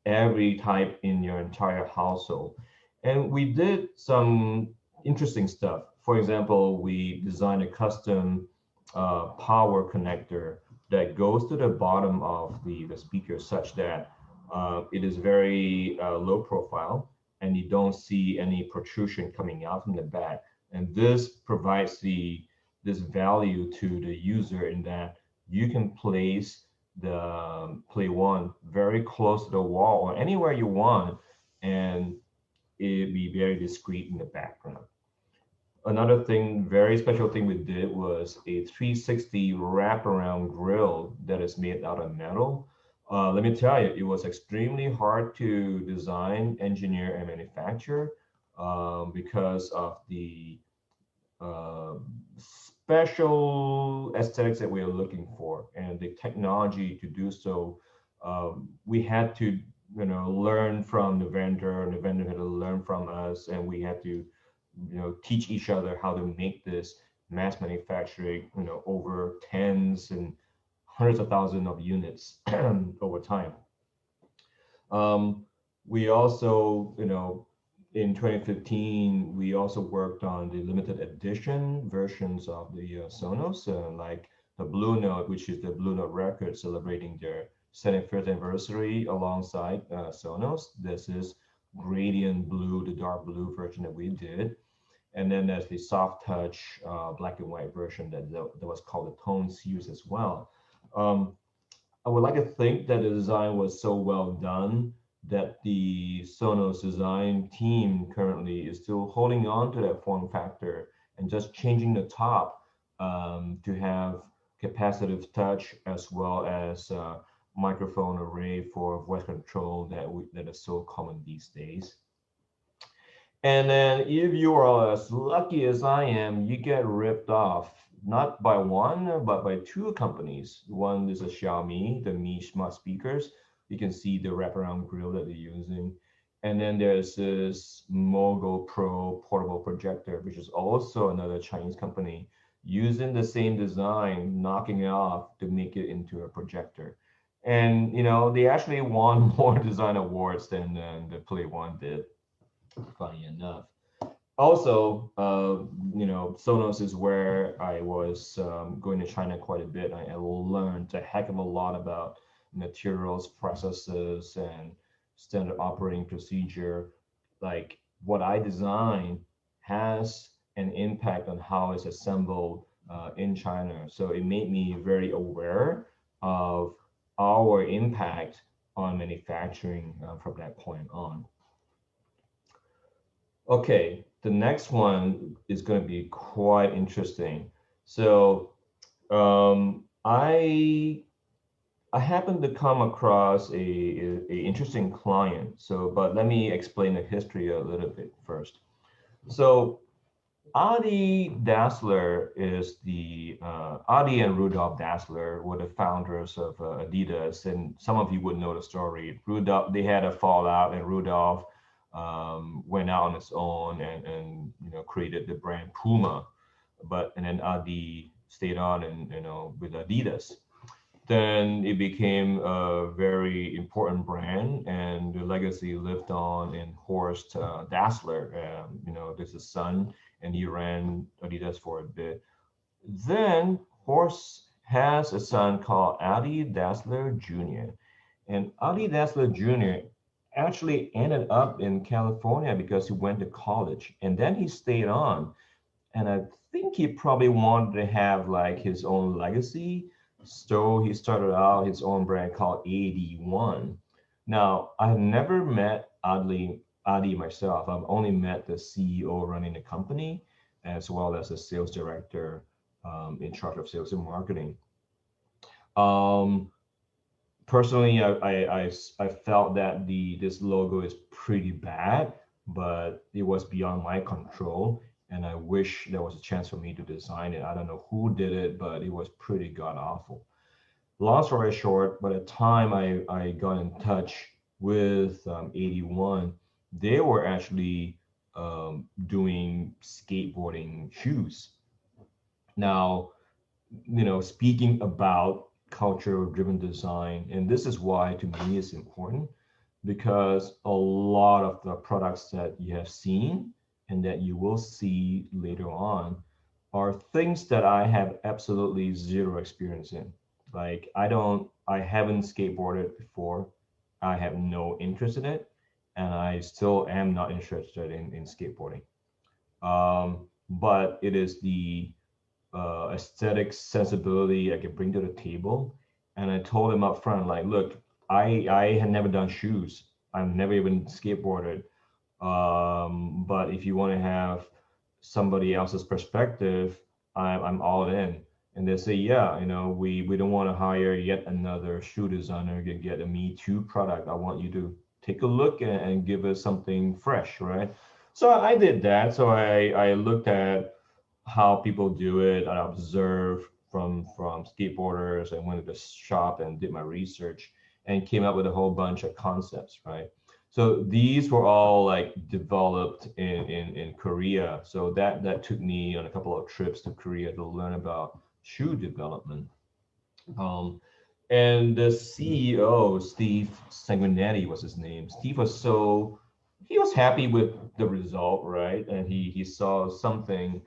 every type in your entire household. And we did some interesting stuff. For example, we designed a custom power connector that goes to the bottom of the speaker, such that it is very low profile, and you don't see any protrusion coming out from the back. And this provides this value to the user, in that you can place the Play One very close to the wall or anywhere you want, and it be very discreet in the background. Another thing, very special thing we did, was a 360 wraparound grill that is made out of metal. Let me tell you, it was extremely hard to design, engineer, and manufacture because of the special aesthetics that we are looking for, and the technology to do so. We had to learn from the vendor, and the vendor had to learn from us, and we had to teach each other how to make this mass manufacturing, over tens and hundreds of thousands of units over time. We also, in 2015, we also worked on the limited edition versions of the Sonos, like the Blue Note, which is the Blue Note record celebrating their 75th anniversary alongside Sonos. This is gradient blue, the dark blue version that we did. And then there's the soft touch black and white version that was called the Tone series as well. Um, I would like to think that the design was so well done that the Sonos design team currently is still holding on to that form factor and just changing the top to have capacitive touch as well as microphone array for voice control that is so common these days. And then if you are as lucky as I am, you get ripped off not by one, but by two companies. One is a Xiaomi, the Mi smart speakers. You can see the wraparound grill that they're using. And then there's this Mogul Pro portable projector, which is also another Chinese company using the same design, knocking it off to make it into a projector. And they actually won more design awards than the Play One did, funny enough. Also, Sonos is where I was going to China quite a bit. I learned a heck of a lot about materials, processes, and standard operating procedure. Like what I design has an impact on how it's assembled in China. So it made me very aware of our impact on manufacturing from that point on. Okay, the next one is going to be quite interesting. So I happened to come across a interesting client. So, but let me explain the history a little bit first. So Adi Dassler is the Adi and Rudolf Dassler were the founders of Adidas, and some of you would know the story. Rudolf, they had a fallout, and Rudolf went out on his own and created the brand Puma, and then Adi stayed on and with Adidas. Then it became a very important brand, and the legacy lived on in Horst Dassler. This is his son, and he ran Adidas for a bit. Then Horst has a son called Adi Dassler Jr. And Adi Dassler Jr. actually ended up in California because he went to college, and then he stayed on. And I think he probably wanted to have like his own legacy. So he started out his own brand called AD1. Now, I've never met Adi myself. I've only met the CEO running the company, as well as the sales director in charge of sales and marketing. Um, Personally, I felt that this logo is pretty bad, but it was beyond my control, and I wish there was a chance for me to design it. I don't know who did it, but it was pretty god awful. Long story short, by the time I got in touch with AD1, they were actually doing skateboarding shoes. Now, speaking about cultural driven design, and this is why to me it's important, because a lot of the products that you have seen and that you will see later on are things that I have absolutely zero experience in. Like I haven't skateboarded before. I have no interest in it, and I still am not interested in skateboarding. But it is the aesthetic sensibility I can bring to the table. And I told him up front, like, look, I had never done shoes. I've never even skateboarded. But if you want to have somebody else's perspective, I'm all in. And they say, yeah, we don't want to hire yet another shoe designer to get a Me Too product. I want you to take a look and give us something fresh, right? So I did that. So I looked at how people do it. I observed from skateboarders. I went to the shop and did my research and came up with a whole bunch of concepts, right? So these were all like developed in Korea. So that took me on a couple of trips to Korea to learn about shoe development. And the CEO, Steve Sanguinetti was his name. Steve he was happy with the result, right? And he saw something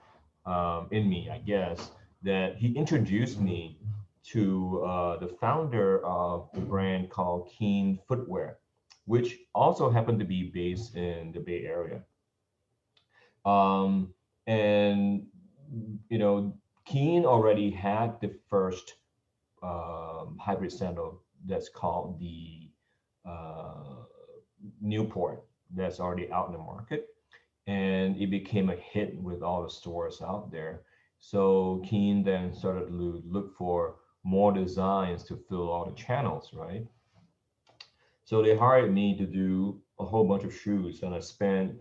in me, I guess, that he introduced me to the founder of the brand called Keen Footwear, which also happened to be based in the Bay Area. And, Keen already had the first hybrid sandal that's called the uh, Newport, that's already out in the market, and it became a hit with all the stores out there. So Keen then started to look for more designs to fill all the channels, right? So they hired me to do a whole bunch of shoes, and I spent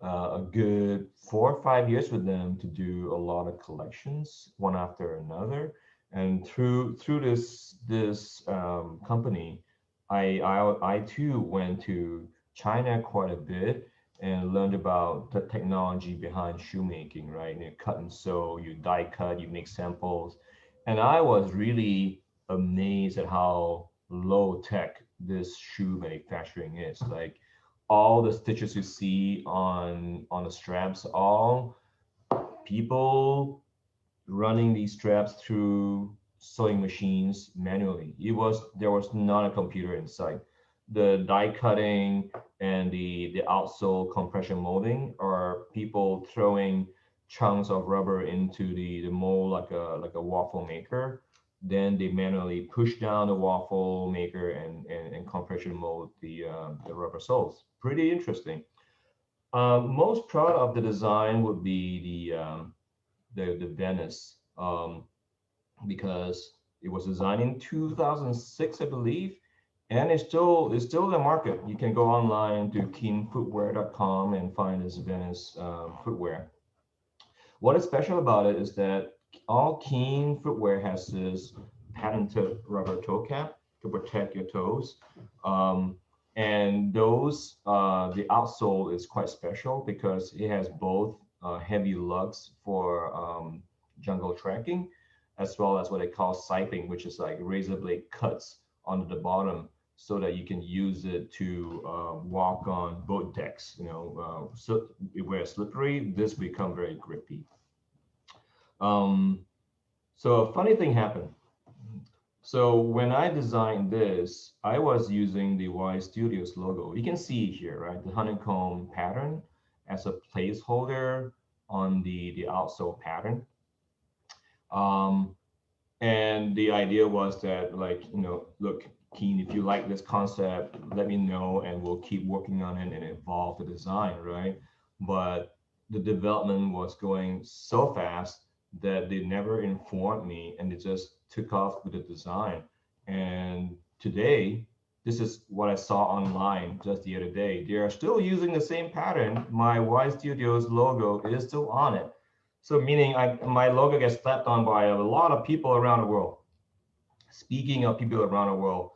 a good 4 or 5 years with them to do a lot of collections, one after another. And through this company, I too went to China quite a bit and learned about the technology behind shoemaking, right? You cut and sew, you die cut, you make samples, and I was really amazed at how low tech this shoe manufacturing is. Like all the stitches you see on the straps, all people running these straps through sewing machines manually. There was not a computer in sight. The die cutting and the outsole compression molding are people throwing chunks of rubber into the mold like a waffle maker. Then they manually push down the waffle maker and compression mold the rubber soles. Pretty interesting. Most proud of the design would be the Venice, because it was designed in 2006, I believe, and it's still in the market. You can go online to keenfootwear.com and find this Venice footwear. What is special about it is that all Keen footwear has this patented rubber toe cap to protect your toes. And the outsole is quite special because it has both heavy lugs for jungle trekking, as well as what they call siping, which is like razor blade cuts onto the bottom so that you can use it to walk on boat decks. So where it's slippery, this become very grippy. Um, so a funny thing happened. So when I designed this, I was using the Y Studios logo. You can see here, right, the honeycomb pattern as a placeholder on the outsole pattern. And the idea was that, like, look, Keen, if you like this concept, let me know and we'll keep working on it and evolve the design, right? But the development was going so fast that they never informed me and they just took off with the design. And today, this is what I saw online just the other day. They are still using the same pattern. My Y Studios logo is still on it. So meaning my logo gets slapped on by a lot of people around the world. Speaking of people around the world,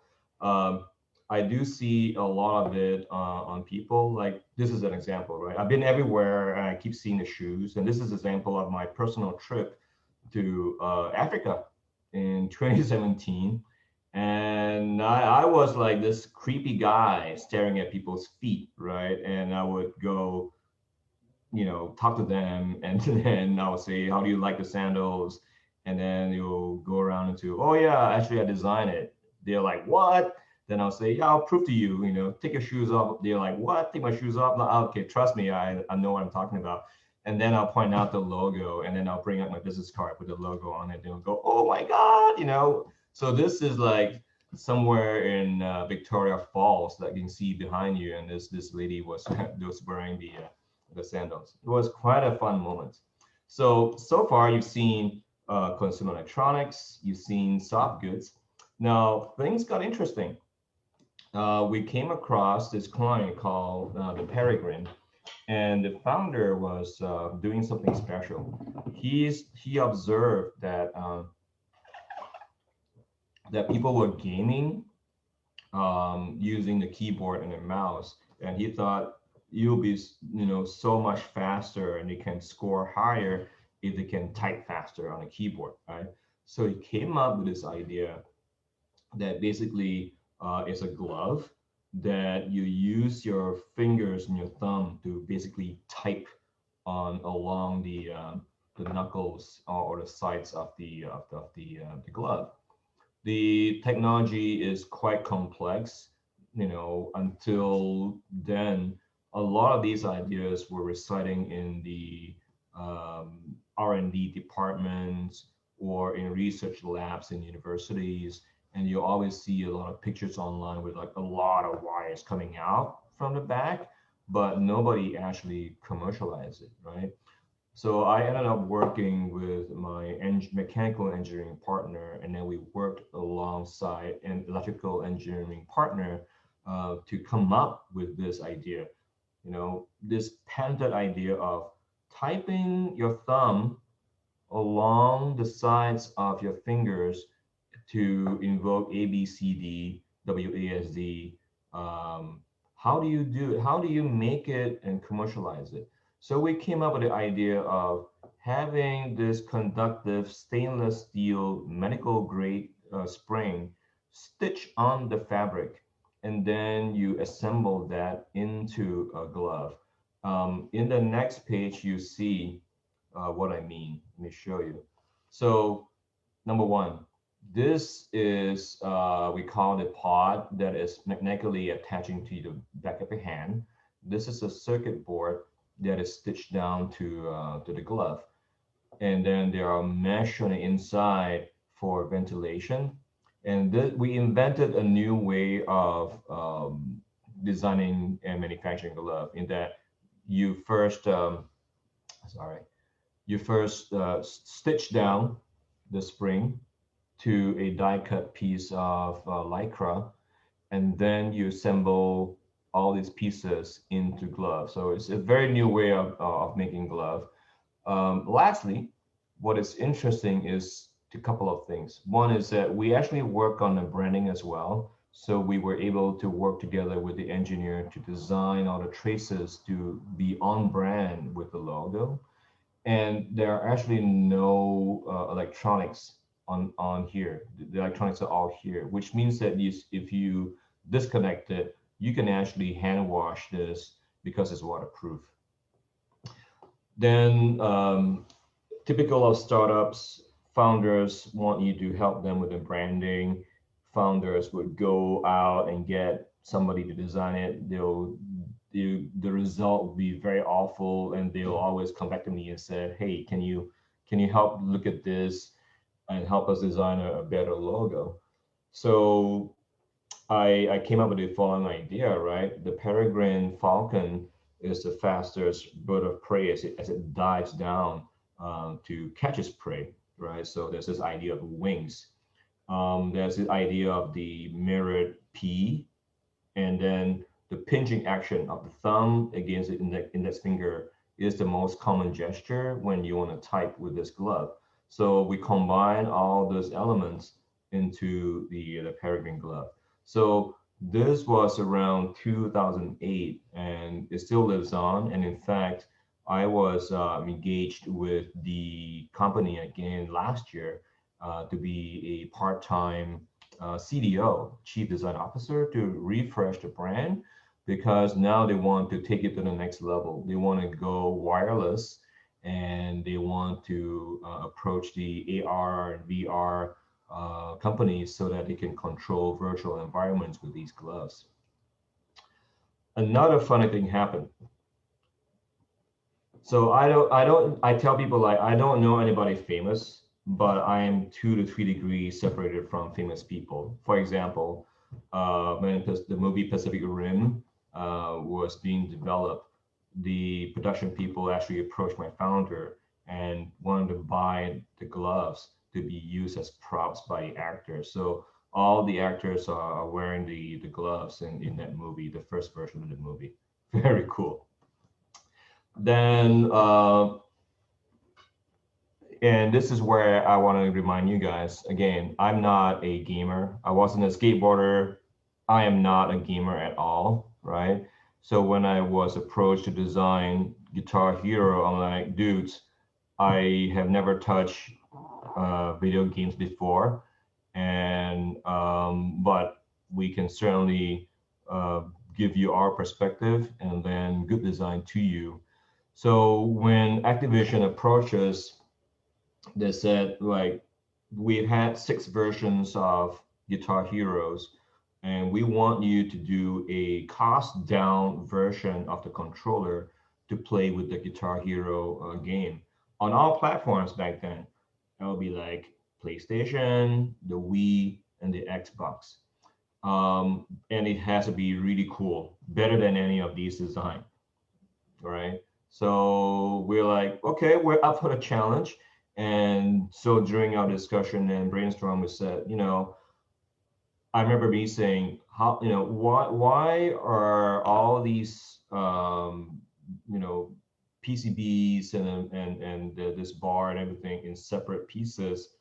I do see a lot of it on people. Like this is an example, right? I've been everywhere and I keep seeing the shoes. And this is an example of my personal trip to Africa in 2017. And I was like this creepy guy staring at people's feet, right? And I would go, talk to them, and then I would say, how do you like the sandals? And then you'll go around into, oh yeah, actually I designed it. They're like, what? Then I'll say, yeah, I'll prove to you, take your shoes off. They're like, what? Take my shoes off? No, okay, trust me, I know what I'm talking about. And then I'll point out the logo, and then I'll bring out my business card with the logo on it. They'll go, oh my God. So this is like somewhere in Victoria Falls that you can see behind you. And this lady was wearing the sandals. It was quite a fun moment. So far you've seen consumer electronics, you've seen soft goods. Now things got interesting. We came across this client called the Peregrine, and the founder was doing something special. He observed that people were gaming using the keyboard and the mouse, and he thought you'll be so much faster and you can score higher if they can type faster on a keyboard, right? So he came up with this idea that basically is a glove that you use your fingers and your thumb to basically type on along the knuckles or the sides of the glove. The technology is quite complex. Until then, a lot of these ideas were residing in the R&D departments or in research labs in universities, and you always see a lot of pictures online with like a lot of wires coming out from the back, but nobody actually commercialized it, right? So I ended up working with my mechanical engineering partner, and then we worked alongside an electrical engineering partner to come up with this idea. This patented idea of typing your thumb along the sides of your fingers to invoke A, B, C, D, W, A, S, D. How do you do it? How do you make it and commercialize it? So we came up with the idea of having this conductive stainless steel medical grade spring stitched on the fabric, and then you assemble that into a glove. In the next page, you see what I mean. Let me show you. So number one, this is, we call it pod that is magnetically attaching to the back of your hand. This is a circuit board that is stitched down to the glove. And then there are mesh on the inside for ventilation. And we invented a new way of designing and manufacturing a glove in that you first, stitch down the spring to a die-cut piece of lycra, and then you assemble all these pieces into gloves. So it's a very new way of making glove. Lastly, what is interesting is a couple of things. One is that we actually work on the branding as well. So we were able to work together with the engineer to design all the traces to be on brand with the logo. And there are actually no electronics on here. The electronics are all here, which means that if you disconnect it, you can actually hand wash this because it's waterproof. Then typical of startups, founders want you to help them with the branding. Founders would go out and get somebody to design it. The result will be very awful, and they'll always come back to me and say, hey, can you help look at this and help us design a better logo? So I came up with the following idea, right? The peregrine falcon is the fastest bird of prey as it dives down to catch its prey, right? So there's this idea of wings. There's this idea of the mirrored P, and then the pinching action of the thumb against the index finger is the most common gesture when you want to type with this glove. So we combine all those elements into the peregrine glove. So this was around 2008, and it still lives on. And in fact, I was engaged with the company again last year to be a part-time CDO, Chief Design Officer, to refresh the brand, because now they want to take it to the next level. They want to go wireless, and they want to approach the AR and VR companies so that they can control virtual environments with these gloves. Another funny thing happened. So I tell people, like, I don't know anybody famous, but I am 2 to 3 degrees separated from famous people. For example, when the movie Pacific Rim was being developed, the production people actually approached my founder and wanted to buy the gloves to be used as props by the actors. So all the actors are wearing the gloves in that movie, the first version of the movie. Very cool. Then, and this is where I want to remind you guys, again, I'm not a gamer. I wasn't a skateboarder. I am not a gamer at all, right? So when I was approached to design Guitar Hero, I'm like, dudes, I have never touched video games before, and but we can certainly give you our perspective and then good design to you. So when Activision approached us, they said, like, we've had 6 versions of Guitar Heroes, and we want you to do a cost down version of the controller to play with the Guitar Hero game on all platforms back then. It'll be like PlayStation, the Wii, and the Xbox. And it has to be really cool, better than any of these design, right? So we're like, okay, we're up for the challenge. And so during our discussion and brainstorm, we said, I remember me saying, how, why are all these, PCBs and this bar and everything in separate pieces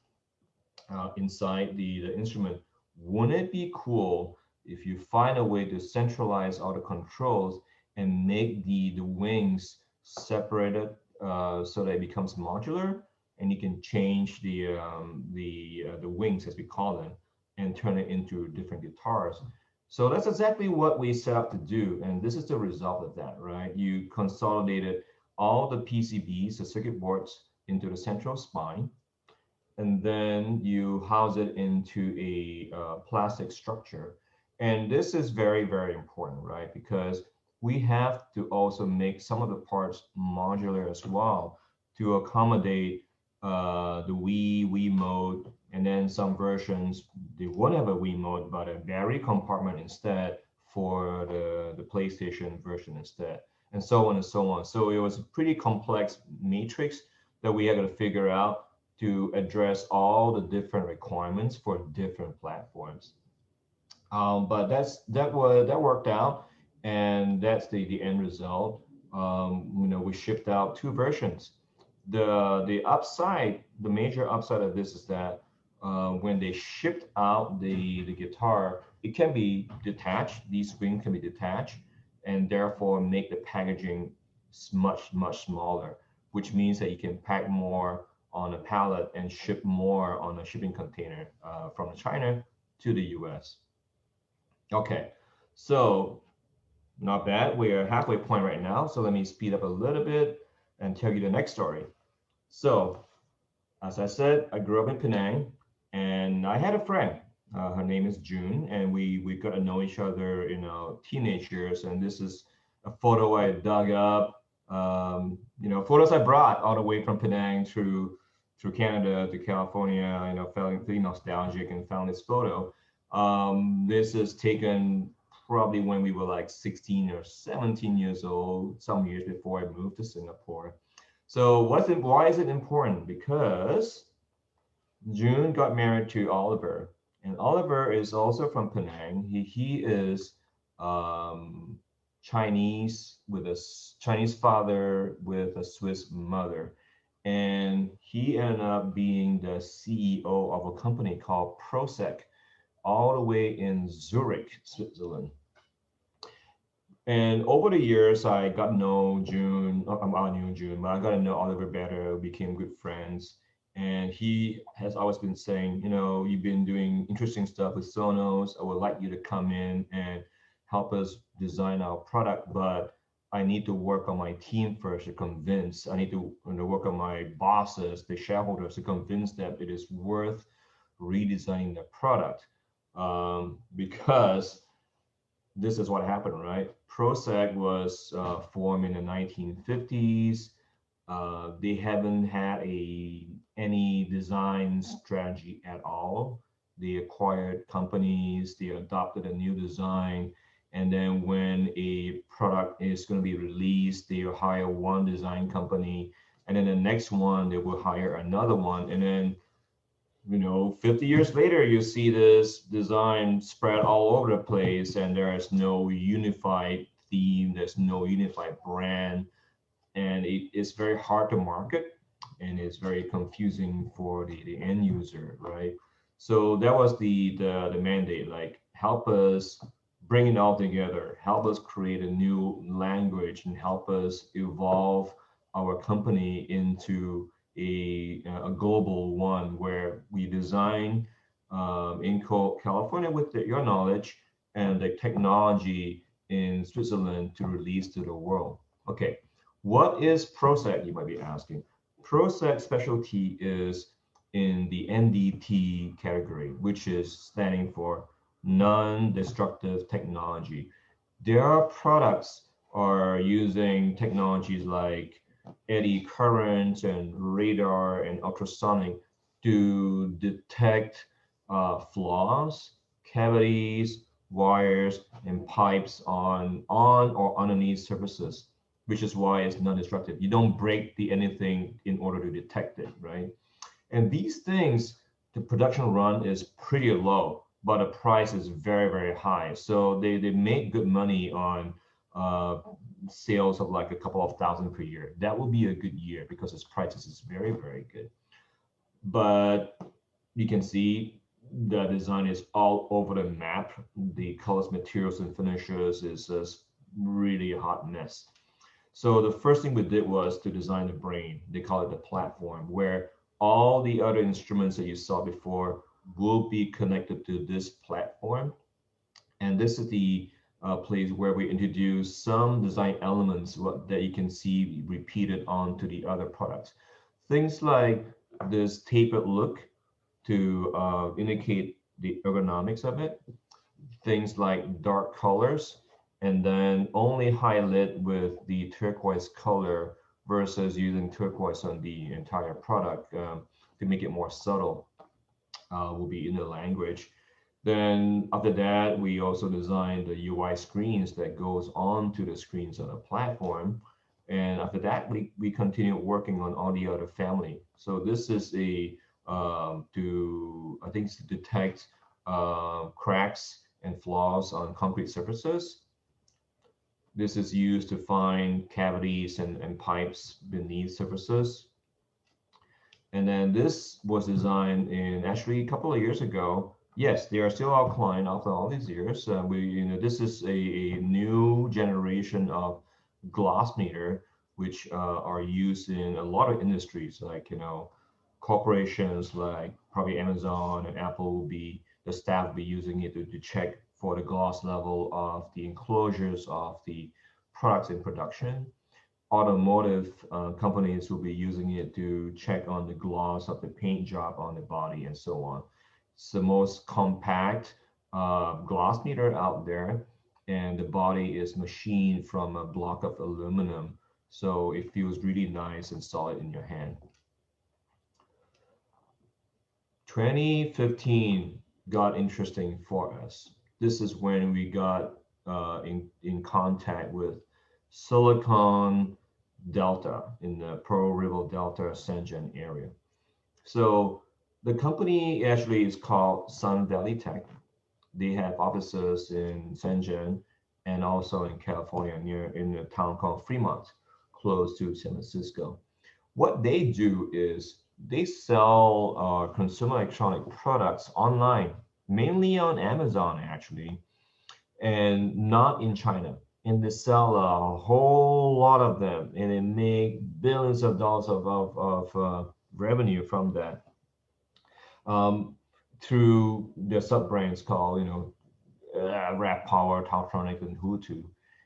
inside the instrument? Wouldn't it be cool if you find a way to centralize all the controls and make the wings separated so that it becomes modular, and you can change the wings, as we call them, and turn it into different guitars. So that's exactly what we set up to do, and this is the result of that, right? You consolidated all the PCBs, the circuit boards, into the central spine, and then you house it into a plastic structure. And this is very, very important, right? Because we have to also make some of the parts modular as well to accommodate the Wii mode, and then some versions, they won't have a Wii mode, but a battery compartment instead for the PlayStation version instead, and so on and so on. So it was a pretty complex matrix that we had to figure out to address all the different requirements for different platforms. But that worked out, and that's the end result. We shipped out two versions. The upside, the major upside of this is that when they shipped out the guitar, it can be detached. These wings can be detached, and therefore make the packaging much smaller, which means that you can pack more on a pallet and ship more on a shipping container from China to the US. Okay, so not bad. We're halfway point right now. So let me speed up a little bit and tell you the next story. So, as I said, I grew up in Penang, and I had a friend. Her name is June, and we got to know each other in our teenage years. And this is a photo I dug up. Photos I brought all the way from Penang through Canada to California. Feeling pretty nostalgic, and found this photo. This is taken probably when we were like 16 or 17 years old, some years before I moved to Singapore. So why is it important? Because June got married to Oliver, and Oliver is also from Penang. He is Chinese, with a Chinese father with a Swiss mother, and he ended up being the CEO of a company called Prosek, all the way in Zurich, Switzerland. And over the years, I got to know June. I knew June, but I got to know Oliver better. We became good friends. And he has always been saying, you've been doing interesting stuff with Sonos. I would like you to come in and help us design our product, but I need to work on my team first to convince. I need to work on my bosses, the shareholders, to convince them it is worth redesigning the product. Because this is what happened, right? Prosek was formed in the 1950s. They haven't had any design strategy at all. They acquired companies, they adopted a new design, and then when a product is going to be released, they will hire one design company, and then the next one, they will hire another one, and then 50 years later, you see this design spread all over the place, and there is no unified theme, there's no unified brand, and it's very hard to market, and it's very confusing for the end user, right? So that was the mandate, like, help us bring it all together, help us create a new language, and help us evolve our company into a global one, where we design in California with your knowledge, and the technology in Switzerland to release to the world. Okay, what is Prosek, you might be asking? Prosek specialty is in the NDT category, which is standing for non-destructive technology. Their products are using technologies like eddy currents and radar and ultrasonic to detect flaws, cavities, wires, and pipes on or underneath surfaces, which is why it's non-destructive. You don't break the anything in order to detect it, right? And these things, the production run is pretty low, but the price is very, very high. So they make good money on uh, sales of like a couple of thousand per year. That will be a good year because its prices is very, very good. But you can see the design is all over the map. The colors, materials, and finishes is just really a hot mess. So the first thing we did was to design the brain. They call it the platform, where all the other instruments that you saw before will be connected to this platform. And this is the place where we introduce some design elements that you can see repeated onto the other products. Things like this tapered look to indicate the ergonomics of it, things like dark colors, and then only highlight with the turquoise color versus using turquoise on the entire product to make it more subtle, will be in the language. Then after that, we also designed the UI screens that goes on to the screens on the platform. And after that, we continue working on all the other family. So this is a I think, to detect cracks and flaws on concrete surfaces. This is used to find cavities and pipes beneath surfaces. And then this was designed in actually a couple of years ago. Yes, they are still our client after all these years. This is a new generation of glass meter, which are used in a lot of industries, like corporations like probably Amazon and Apple will be the staff will be using it to check for the gloss level of the enclosures of the products in production. Automotive companies will be using it to check on the gloss of the paint job on the body and so on. It's the most compact glass meter out there, and the body is machined from a block of aluminum, so it feels really nice and solid in your hand. 2015 got interesting for us. This is when we got in contact with Silicon Delta in the Pearl River Delta Shenzhen area. So the company actually is called Sun Valley Tech. They have offices in Shenzhen and also in California, near in a town called Fremont, close to San Francisco. What they do is they sell consumer electronic products online, mainly on Amazon actually, and not in China. And they sell a whole lot of them, and they make billions of dollars of revenue from that through their sub brands called, Rap Power, Tautronic, and Hutu.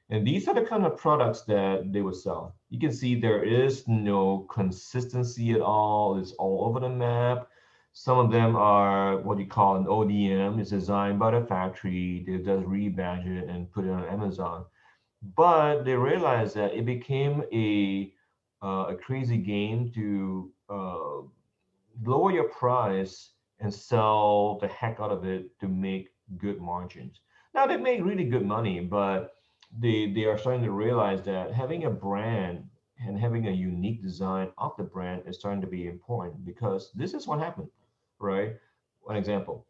And these are the kind of products that they would sell. You can see there is no consistency at all. It's all over the map. Some of them are what you call an ODM. It's designed by the factory. They just rebadge it and put it on Amazon. But they realized that it became a crazy game to lower your price and sell the heck out of it to make good margins. Now they make really good money, but they are starting to realize that having a brand and having a unique design of the brand is starting to be important, because this is what happened, right? One example,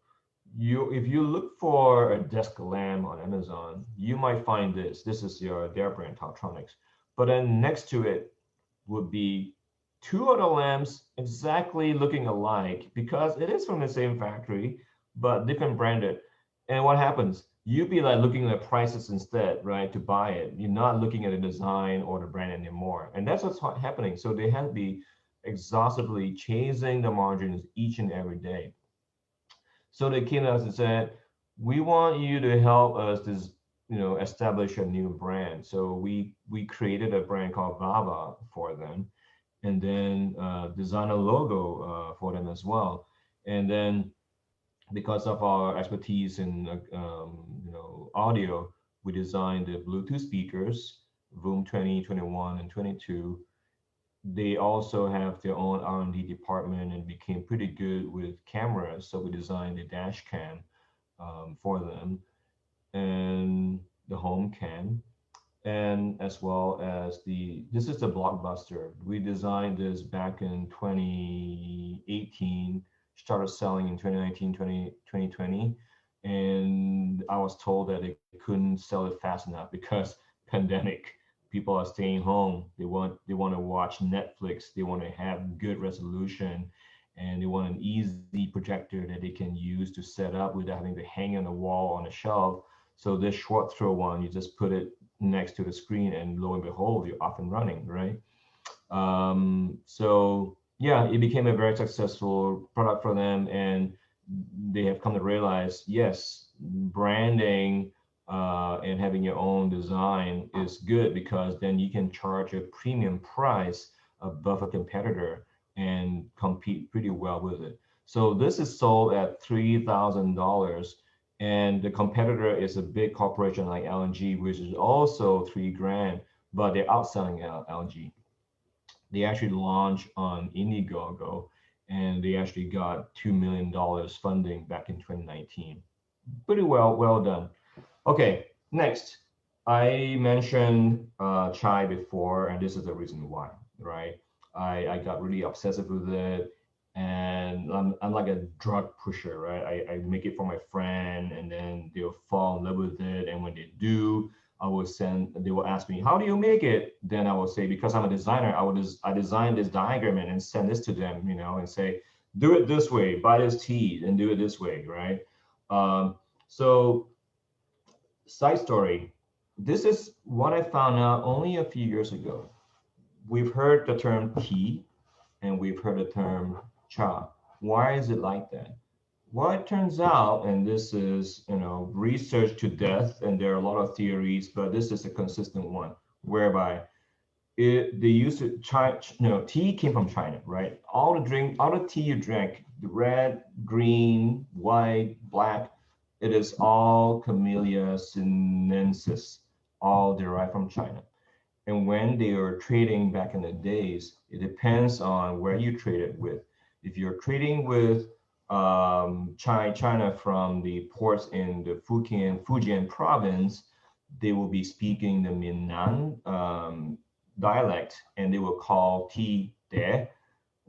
if you look for a desk lamp on Amazon, you might find this. This is their brand, Tautronics. But then next to it would be two other lamps exactly looking alike, because it is from the same factory, but different branded. And what happens? You'd be like looking at prices instead, right, to buy it. You're not looking at the design or the brand anymore. And that's what's happening. So they have to be exhaustively chasing the margins each and every day. So they came to us and said, we want you to help us establish a new brand. So we created a brand called Vava for them, and then design a logo for them as well. And then because of our expertise in audio, we designed the Bluetooth speakers, Voom 20, 21, and 22. they also have their own R&D department and became pretty good with cameras. So we designed the dash cam for them and the home cam, and as well as this is the Blockbuster. We designed this back in 2018, started selling in 2019, 2020, and I was told that they couldn't sell it fast enough because pandemic. People are staying home. They want to watch Netflix. They want to have good resolution, and they want an easy projector that they can use to set up without having to hang on the wall on a shelf. So this short throw one, you just put it next to the screen, and lo and behold, you're off and running, right? So yeah, it became a very successful product for them, and they have come to realize, yes, branding and having your own design is good because then you can charge a premium price above a competitor and compete pretty well with it. So this is sold at $3,000, and the competitor is a big corporation like LG, which is also 3 grand, but they're outselling LG. They actually launched on Indiegogo, and they actually got $2 million funding back in 2019. Pretty well done. Okay, next. I mentioned chai before, and this is the reason why, right? I got really obsessive with it, and I'm like a drug pusher, right? I make it for my friend, and then they'll fall in love with it, and when they do, they will ask me, how do you make it? Then I will say, because I'm a designer, I designed this diagram and send this to them, and say, do it this way, buy this tea, and do it this way, right? So side story, this is what I found out only a few years ago. We've heard the term tea and we've heard the term cha. Why is it like that? Well, it turns out, and this is, research to death, and there are a lot of theories, but this is a consistent one, whereby they used to tea came from China, right? All the tea you drank, the red, green, white, black, it is all Camellia sinensis, all derived from China. And when they were trading back in the days, it depends on where you trade it with. If you're trading with China from the ports in the Fujian province, they will be speaking the Minnan dialect, and they will call tea there.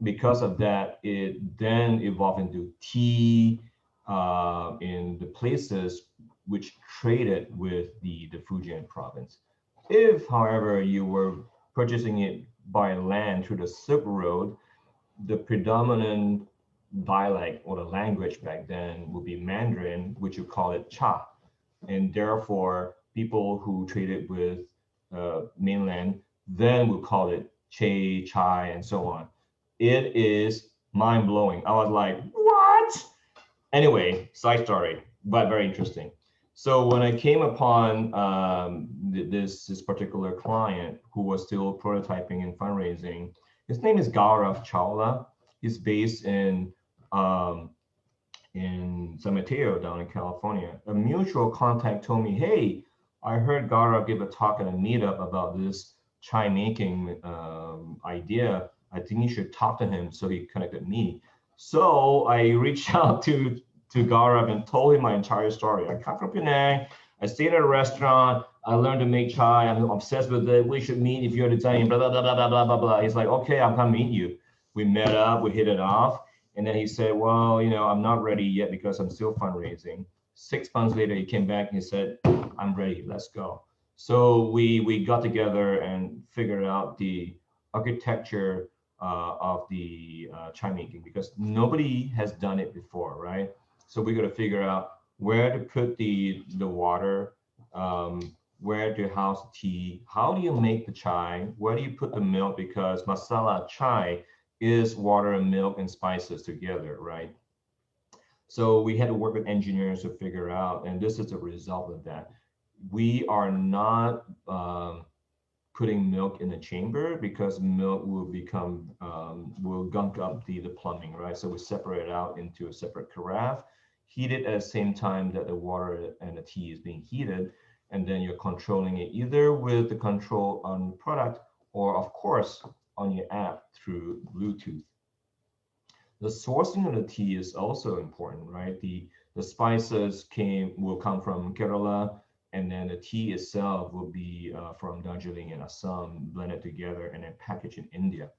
Because of that, it then evolved into tea in the places which traded with the Fujian province. If, however, you were purchasing it by land through the Silk Road, the predominant dialect or the language back then would be Mandarin, which you call it cha. And therefore, people who traded with mainland then would call it che, chai, and so on. It is mind blowing. I was like, what? Anyway, side story, but very interesting. So when I came upon this particular client who was still prototyping and fundraising, his name is Gaurav Chawla. He's based in San Mateo down in California. A mutual contact told me, hey, I heard Gaurav give a talk at a meetup about this chai making idea. I think you should talk to him. So he connected me. So I reached out to Gaurav and told him my entire story. I come from Penang. I stayed at a restaurant. I learned to make chai. I'm obsessed with it. We should meet if you're Italian, blah, blah, blah, blah, blah, blah, blah. He's like, okay, I'm gonna meet you. We met up, we hit it off. And then he said, well, I'm not ready yet because I'm still fundraising. 6 months later, he came back and he said, I'm ready, let's go. So we got together and figured out the architecture of the chai making, because nobody has done it before, right? So we got to figure out where to put the water, where to house the tea, how do you make the chai, where do you put the milk, because masala chai is water and milk and spices together, right? So we had to work with engineers to figure out, and this is a result of that. We are not putting milk in the chamber because milk will become, will gunk up the plumbing, right? So we separate it out into a separate carafe, heat it at the same time that the water and the tea is being heated, and then you're controlling it either with the control on product, or of course, on your app through Bluetooth. The sourcing of the tea is also important, right? The spices will come from Kerala, and then the tea itself will be from Darjeeling and Assam, blended together and then packaged in India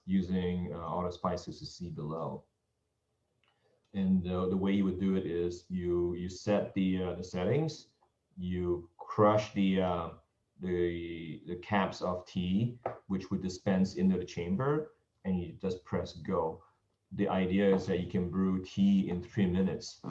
using all the spices you see below. And the way you would do it is you set the settings, you crush the caps of tea, which would dispense into the chamber, and you just press go. The idea is that you can brew tea in 3 minutes,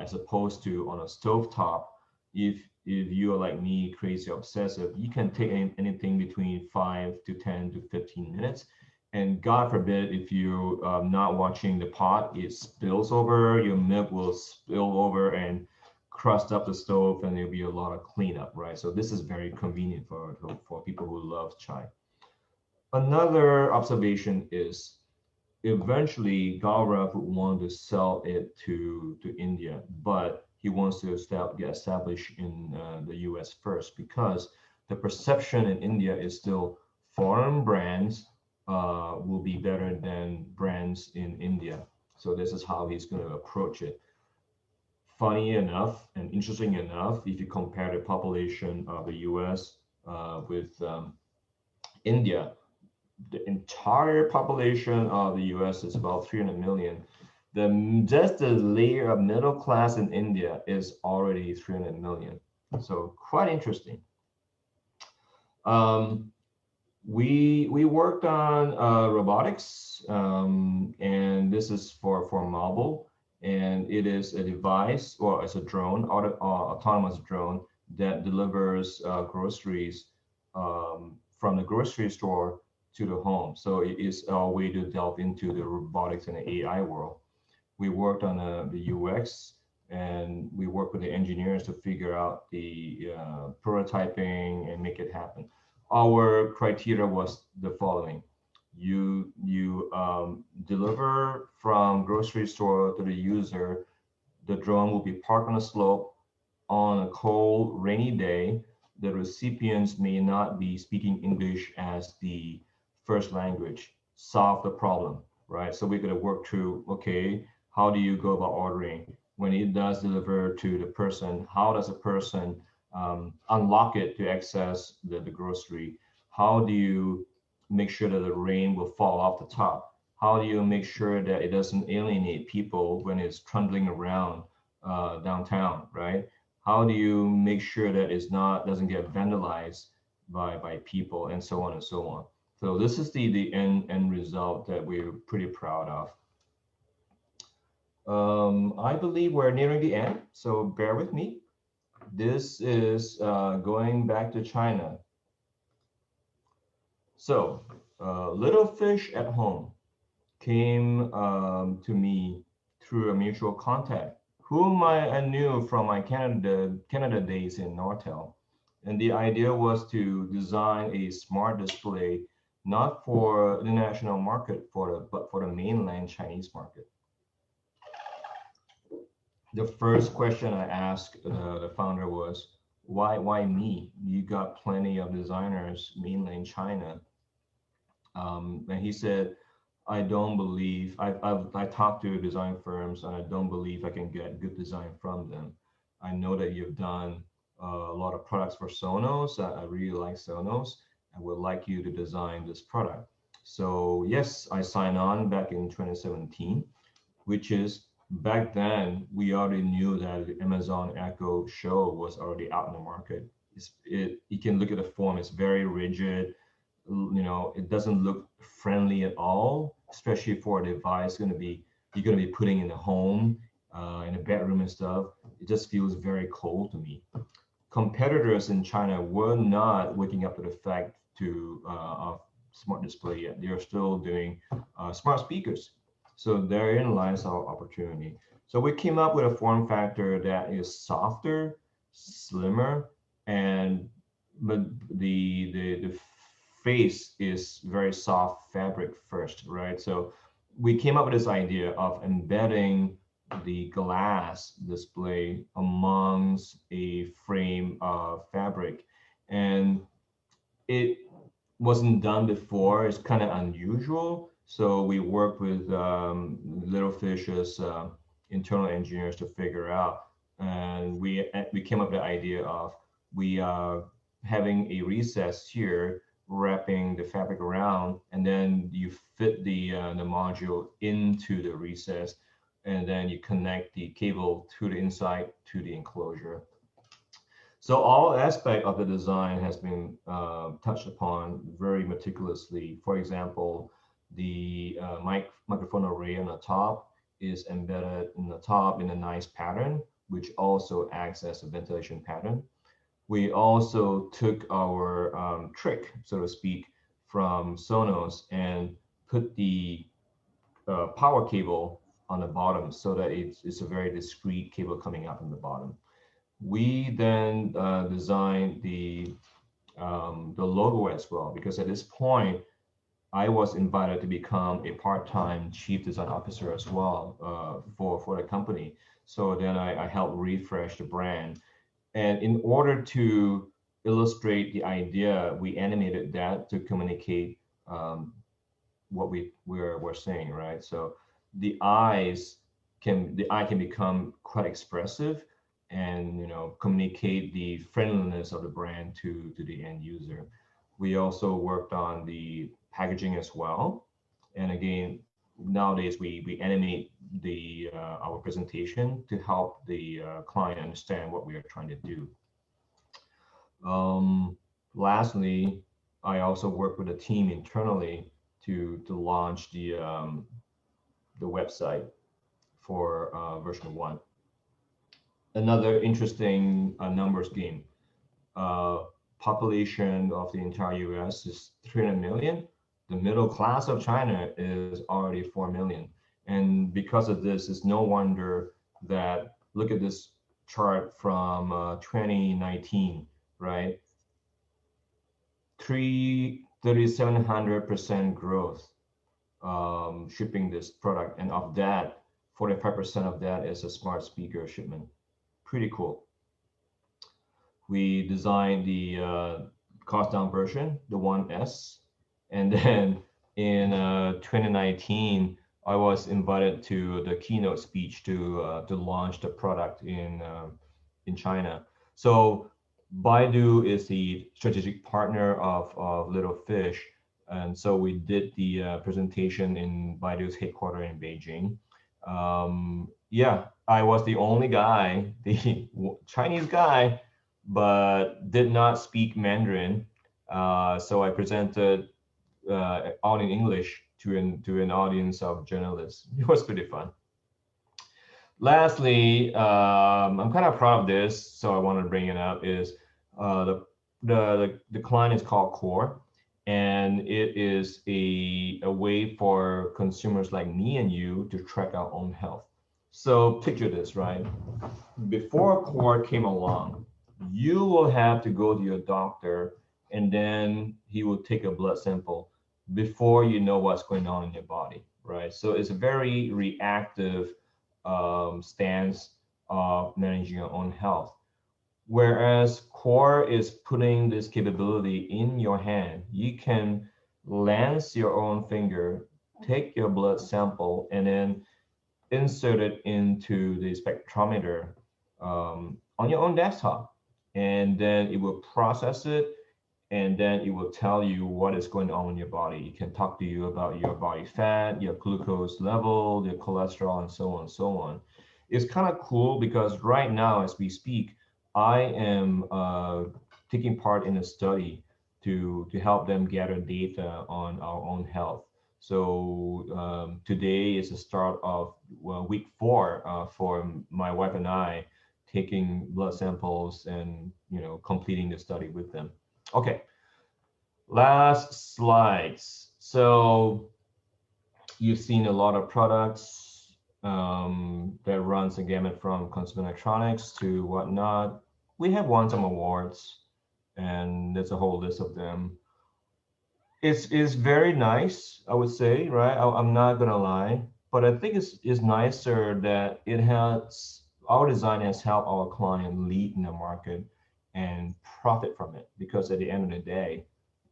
as opposed to on a stovetop. If you are like me, crazy obsessive, you can take anything between 5 to 10 to 15 minutes. And God forbid, if you're not watching the pot, it spills over, your milk will spill over and crust up the stove, and there'll be a lot of cleanup, right? So this is very convenient for people who love chai. Another observation is eventually Gaurav would want to sell it to India, but he wants to get established in the US first, because the perception in India is still foreign brands will be better than brands in India. So this is how he's going to approach it. Funny enough and interesting enough, if you compare the population of the US with India, the entire population of the US is about 300 million. Just the layer of middle class in India is already 300 million. So quite interesting. We worked on robotics, and this is for Marble, and it is a device, or it's a drone, autonomous drone that delivers groceries from the grocery store to the home. So it is a way to delve into the robotics and the AI world. We worked on the UX, and we worked with the engineers to figure out the prototyping and make it happen. Our criteria was the following: you deliver from grocery store to the user. The drone will be parked on a slope on a cold, rainy day. The recipients may not be speaking English as the first language. Solve the problem, right? So we're going to work through, okay, how do you go about ordering? When it does deliver to the person, how does a person unlock it to access the grocery? How do you make sure that the rain will fall off the top? How do you make sure that it doesn't alienate people when it's trundling around downtown, right? How do you make sure that doesn't get vandalized by people, and so on and so on? So this is the end result that we're pretty proud of. I believe we're nearing the end, so bear with me. This is going back to China. So Little Fish at Home came to me through a mutual contact, whom I knew from my Canada days in Nortel. And the idea was to design a smart display, not for the national market, but for the mainland Chinese market. The first question I asked the founder was, why me? You got plenty of designers mainly in China. And he said, I don't believe, I talked to design firms, and I don't believe I can get good design from them. I know that you've done a lot of products for Sonos. I really like Sonos. I would like you to design this product. So yes, I signed on back in 2017, which is, back then, we already knew that the Amazon Echo Show was already out in the market. You can look at the form, it's very rigid. It doesn't look friendly at all, especially for a device you're going to be putting in the home, in a bedroom and stuff. It just feels very cold to me. Competitors in China were not waking up to the fact of smart display yet. They're still doing smart speakers. So therein lies our opportunity. So we came up with a form factor that is softer, slimmer, but the face is very soft fabric first, right? So we came up with this idea of embedding the glass display amongst a frame of fabric, and it wasn't done before. It's kind of unusual. So we worked with Little Fish's internal engineers to figure out, and we came up with the idea of we having a recess here, wrapping the fabric around, and then you fit the module into the recess, and then you connect the cable to the inside to the enclosure. So all aspect of the design has been touched upon very meticulously. For example, the microphone array on the top is embedded in the top in a nice pattern, which also acts as a ventilation pattern. We also took our trick, so to speak, from Sonos and put the power cable on the bottom so that it's a very discrete cable coming up in the bottom. We then designed the logo as well, because at this point, I was invited to become a part-time chief design officer as well for the company. So then I helped refresh the brand. And in order to illustrate the idea, we animated that to communicate what we're saying, right? So the eye can become quite expressive and communicate the friendliness of the brand to the end user. We also worked on the packaging as well, and again, nowadays we animate the our presentation to help the client understand what we are trying to do. Lastly, I also work with a team internally to launch the website for version 1. Another interesting numbers game. Population of the entire US is 300 million. The middle class of China is already 4 million. And because of this, it's no wonder that, look at this chart from 2019, right? 3,700% growth shipping this product. And of that, 45% of that is a smart speaker shipment. Pretty cool. We designed the cost down version, the 1S, and then in 2019, I was invited to the keynote speech to launch the product in China. So Baidu is the strategic partner of Little Fish, and so we did the presentation in Baidu's headquarters in Beijing. Yeah, I was the only guy, the Chinese guy, but did not speak Mandarin. So I presented all in English to an audience of journalists. It was pretty fun. Lastly, I'm kind of proud of this, so I wanted to bring it up, is the client is called Core, and it is a way for consumers like me and you to track our own health. So picture this, right? Before Core came along, you will have to go to your doctor, and then he will take a blood sample before you know what's going on in your body, right? So it's a very reactive stance of managing your own health. Whereas Core is putting this capability in your hand. You can lance your own finger, take your blood sample, and then insert it into the spectrometer on your own desktop. And then it will process it, and then it will tell you what is going on in your body. It can talk to you about your body fat, your glucose level, your cholesterol, and so on and so on. It's kind of cool because right now, as we speak, I am taking part in a study to help them gather data on our own health. So today is the start of week 4 for my wife and I, taking blood samples and completing the study with them. Okay, last slides. So you've seen a lot of products that runs the gamut from consumer electronics to whatnot. We have won some awards, and there's a whole list of them. It's very nice, I would say, right? I'm not gonna lie, but I think it's nicer that it has, our design has helped our client lead in the market and profit from it, because at the end of the day,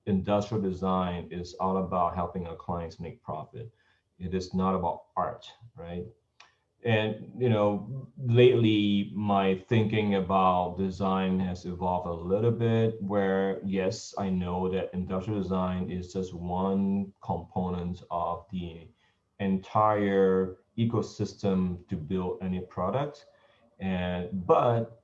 industrial design is all about helping our clients make profit. It is not about art, right? And lately my thinking about design has evolved a little bit, where yes, I know that industrial design is just one component of the entire ecosystem to build any product, and but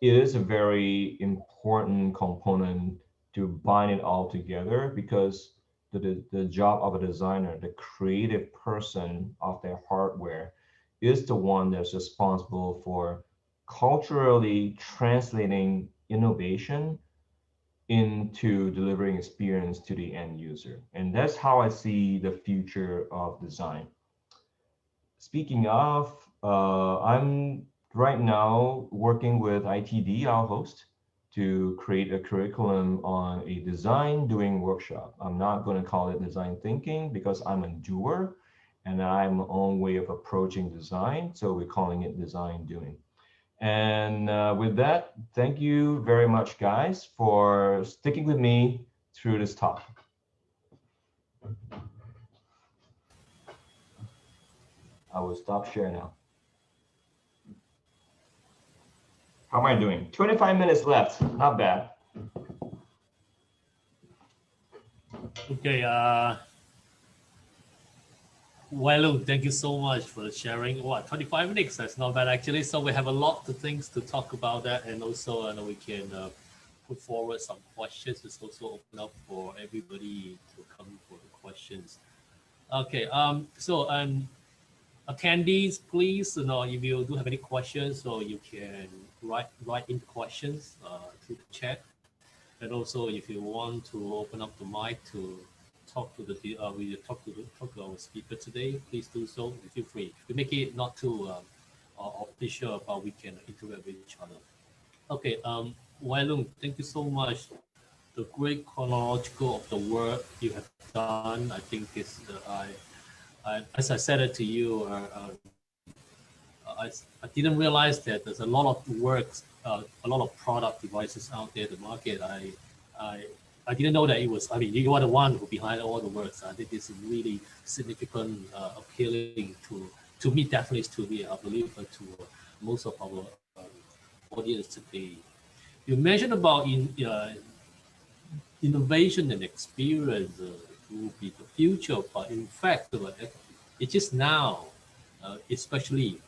it is a very important component to bind it all together, because the job of a designer, the creative person of their hardware, is the one that's responsible for culturally translating innovation into delivering experience to the end user. And that's how I see the future of design. Speaking of, I'm right now working with ITD, our host, to create a curriculum on a design doing workshop. I'm not going to call it design thinking because I'm a doer and I have my own way of approaching design. So we're calling it design doing. And with that, thank you very much, guys, for sticking with me through this talk. I will stop sharing now. How am I doing? 25 minutes left. Not bad. Okay. Well, thank you so much for sharing. What, 25 minutes? That's not bad actually. So we have a lot of things to talk about that, and also we can put forward some questions. It's also open up for everybody to come for the questions. Okay. So attendees, please, if you do have any questions, so you can write in questions through the chat. And also, if you want to open up the mic to talk to talk to our speaker today, please do so. Feel free. We make it not too official, but we can interact with each other. Okay. Wai Lung, thank you so much. The great chronological of the work you have done, I think is as I said it to you, I didn't realize that there's a lot of works, a lot of product devices out there in the market. I didn't know that it was. I mean, you are the one who behind all the works. I think this is really significant, appealing to me, definitely to me, I believe, to most of our audience today. You mentioned about innovation and experience will be the future, but in fact, it is now, especially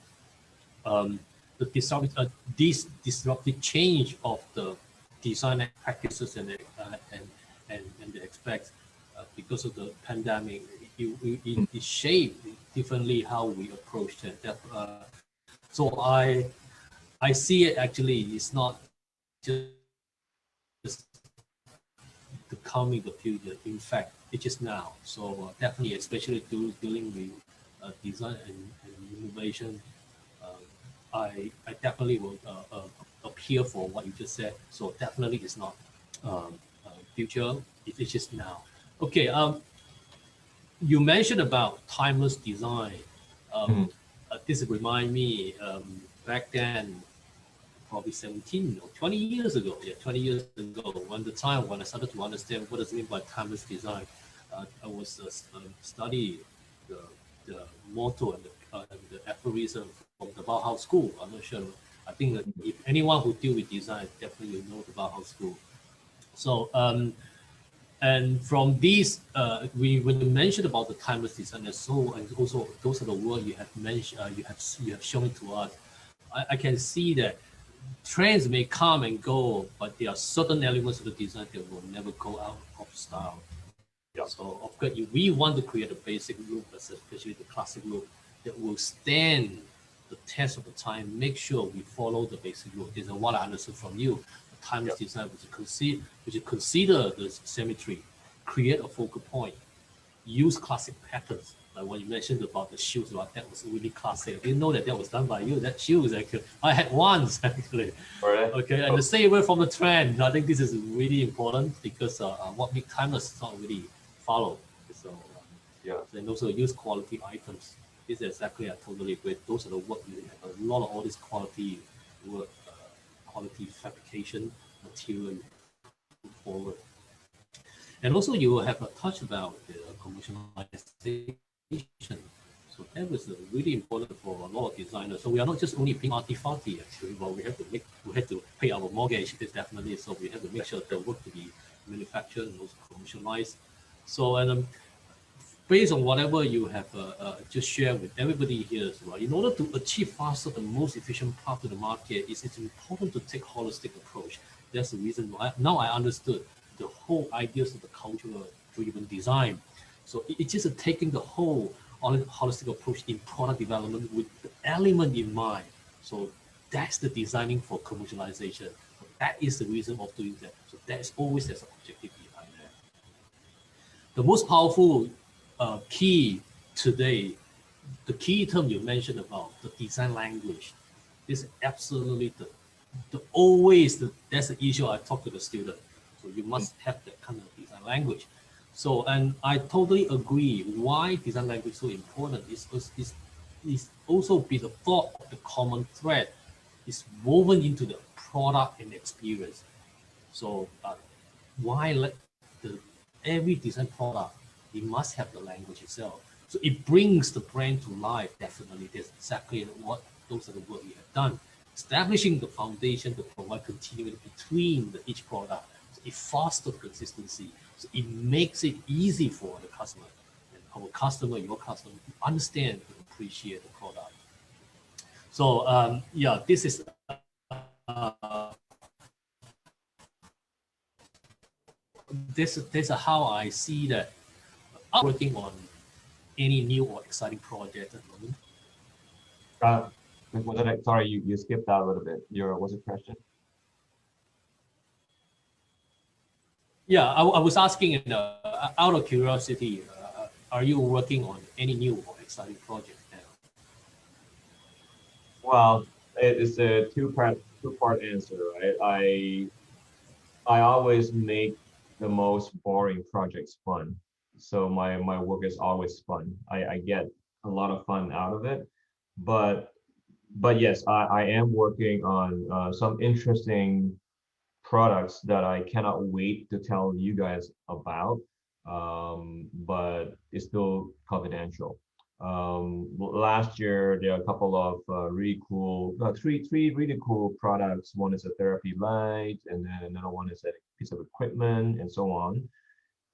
this disruptive change of the design practices and the aspects because of the pandemic. It shaped differently how we approach that. So I see it actually. It's not just the coming the future. In fact, it is now. So definitely, especially dealing with design and innovation. I definitely will appeal for what you just said. So definitely it's not future, it's just now. Okay, you mentioned about timeless design. This remind me back then, probably 17 or 20 years ago. Yeah, 20 years ago, when I started to understand what does it mean by timeless design, I was studying the motto and the aphorism from the Bauhaus School. I'm not sure. I think that if anyone who deal with design definitely know the Bauhaus School. So and from these, when you mentioned about the timeless design, and also those are the words you have mentioned, you have shown to us. I can see that trends may come and go, but there are certain elements of the design that will never go out of style. Yeah. So of course, if we want to create a basic look, especially the classic look, that will stand the test of the time, make sure we follow the basic look. This is what I understood from you. The timeless design, which is consider the symmetry, create a focal point, use classic patterns. Like what you mentioned about the shoes, right? That was really classic. I didn't know that was done by you. That shoes, actually, I had once actually. Right. Okay, and to stay away from the trend. I think this is really important because what makes timeless is not really followed. So and also use quality items. This is exactly, I totally agree. Those are the work we have a lot of all this quality work, quality fabrication material forward. And also you have a touch about the commercialization. So that was really important for a lot of designers. So we are not just only paying arty-farty actually, but we have to pay our mortgage, it's definitely. So we have to make sure the work to be manufactured and also commercialized. So and based on whatever you have just shared with everybody here as well, in order to achieve faster the most efficient path to the market, it's important to take holistic approach. That's the reason why now I understood the whole ideas of the cultural driven design. So it's just taking the whole holistic approach in product development with the element in mind. So that's the designing for commercialization. So that is the reason of doing that. So that's always there's an objective behind that. The most powerful key today, the key term you mentioned about the design language, is absolutely that's the issue I talk to the student. So you must have that kind of design language. So, and I totally agree why design language is so important is also be the thought of the common thread is woven into the product and experience. So why let the every design product, it must have the language itself. So it brings the brand to life. Definitely, that's exactly what those are the work we have done. Establishing the foundation to provide continuity between each product. So it fosters consistency. So it makes it easy for the customer and our customer, your customer, to understand and appreciate the product. So yeah, this is this is how I see that I'm working on any new or exciting project at the moment. Sorry, you skipped out a little bit. What's the question? Yeah, I was asking out of curiosity, are you working on any new or exciting project now? Well, it's a two-part answer, right? I always make the most boring projects fun. So my work is always fun. I get a lot of fun out of it. But yes, I am working on some interesting products that I cannot wait to tell you guys about. But it's still confidential. Last year there are a couple of really cool, three really cool products. One is a therapy light, and then another one is a piece of equipment, and so on.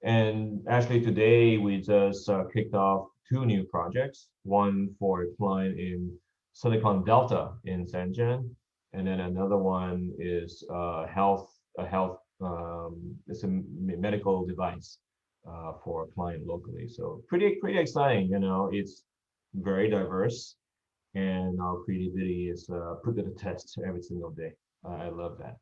And actually today we just kicked off two new projects. One for a client in Silicon Delta in Shenzhen, and then another one is it's a medical device for a client locally. So pretty exciting. It's very diverse, and our creativity is put to the test every single day. I love that.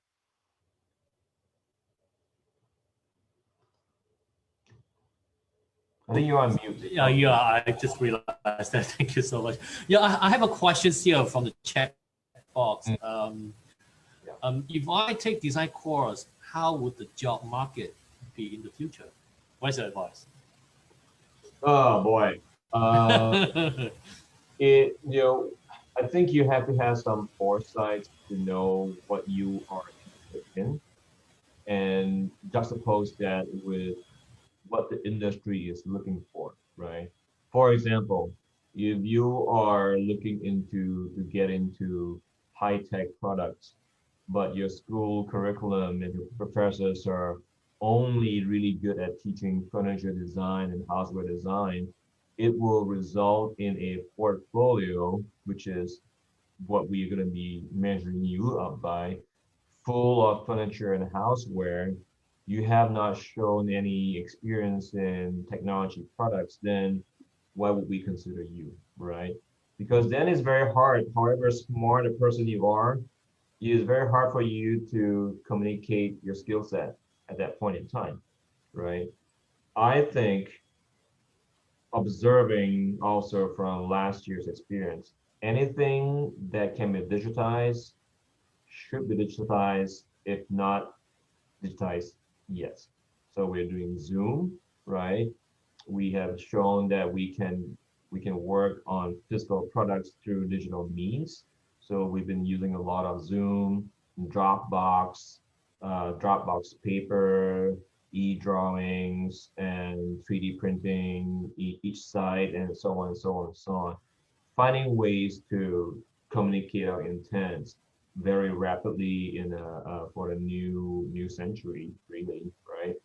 I think you're on mute. Yeah, I just realized that. Thank you so much. Yeah, I have a question here from the chat box. If I take design course, how would the job market be in the future? What's your advice? Oh boy. I think you have to have some foresight to know what you are interested in and juxtapose that with what the industry is looking for, right? For example, if you are looking to get into high-tech products, but your school curriculum and your professors are only really good at teaching furniture design and houseware design, it will result in a portfolio, which is what we're going to be measuring you up by, full of furniture and houseware. You have not shown any experience in technology products, then why would we consider you, right? Because then it's very hard, however smart a person you are, it is very hard for you to communicate your skill set at that point in time, right? I think observing also from last year's experience, anything that can be digitized should be digitized, if not digitized, yes. So we're doing Zoom, right? We have shown that we can work on physical products through digital means. So we've been using a lot of Zoom, Dropbox, Dropbox Paper, e-drawings and 3D printing each site and so on and so on and so on. Finding ways to communicate our intents very rapidly in for a new century, really, right?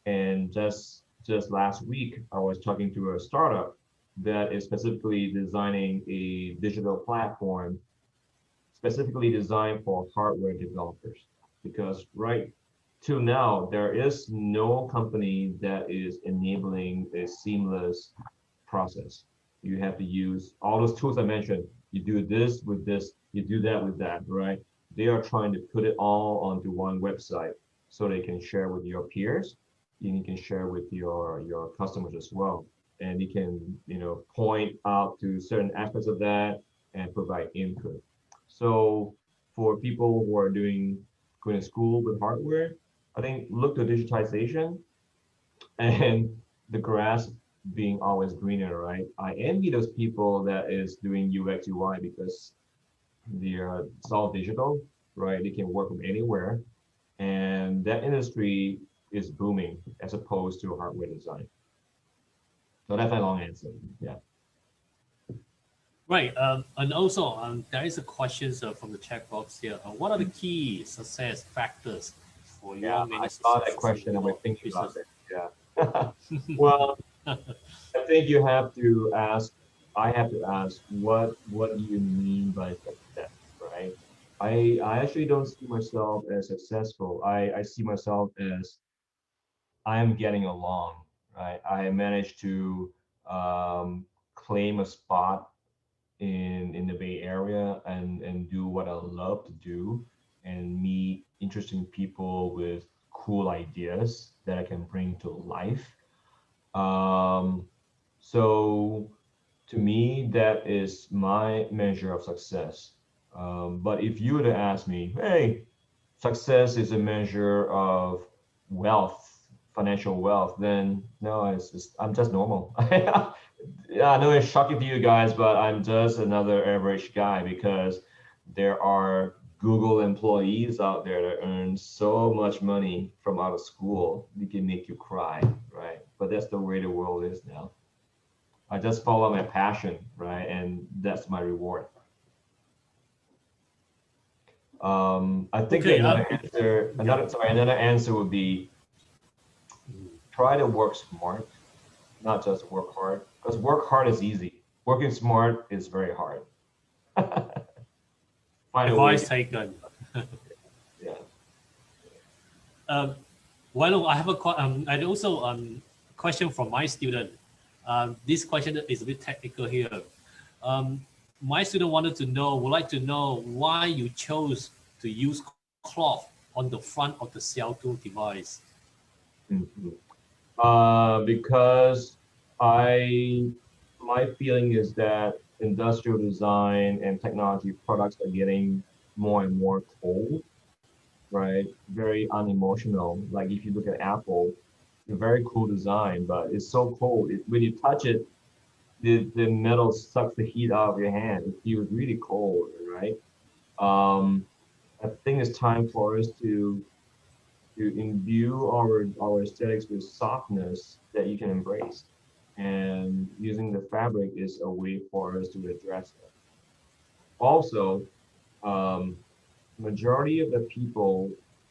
And just last week, I was talking to a startup that is specifically designing a digital platform specifically designed for hardware developers. Because right till now, there is no company that is enabling a seamless process. You have to use all those tools I mentioned. You do this with this, you do that with that, right? They are trying to put it all onto one website so they can share with your peers, and you can share with your customers as well. And you can, point out to certain aspects of that and provide input. So for people who are going to school with hardware, I think look to digitization and the grass being always greener, right? I envy those people that is doing UX UI because it's all digital, right? They can work from anywhere, and that industry is booming as opposed to hardware design. So that's my long answer. Yeah. Right. And also, there is a question from the chat box here. What are the key success factors for Yeah, your I saw that question and we're your thinking about business? it. Yeah. Well, I think you have to ask, I have to ask, what do you mean by success, right? I actually don't see myself as successful. I see myself as I am getting along, right? I managed to claim a spot in the Bay Area and do what I love to do and meet interesting people with cool ideas that I can bring to life. So to me, that is my measure of success. But if you were to ask me, hey, success is a measure of wealth, financial wealth, then no, I'm just normal. Yeah, I know it's shocking to you guys, but I'm just another average guy because there are Google employees out there that earn so much money from out of school, they can make you cry, right? But that's the way the world is now. I just follow my passion, right? And that's my reward. I think Okay. another answer would be try to work smart, not just work hard. Because work hard is easy. Working smart is very hard. Find a way. Advice taken. Yeah. Well, I have and also question from my student. This question is a bit technical here. My student would like to know why you chose to use cloth on the front of the Xiaodu device. Because my feeling is that industrial design and technology products are getting more and more cold, right? Very unemotional. Like if you look at Apple, a very cool design, but it's so cold. When you touch it, the metal sucks the heat out of your hand. It feels really cold, right? I think it's time for us to imbue our aesthetics with softness that you can embrace. And using the fabric is a way for us to address that. Also, majority of the people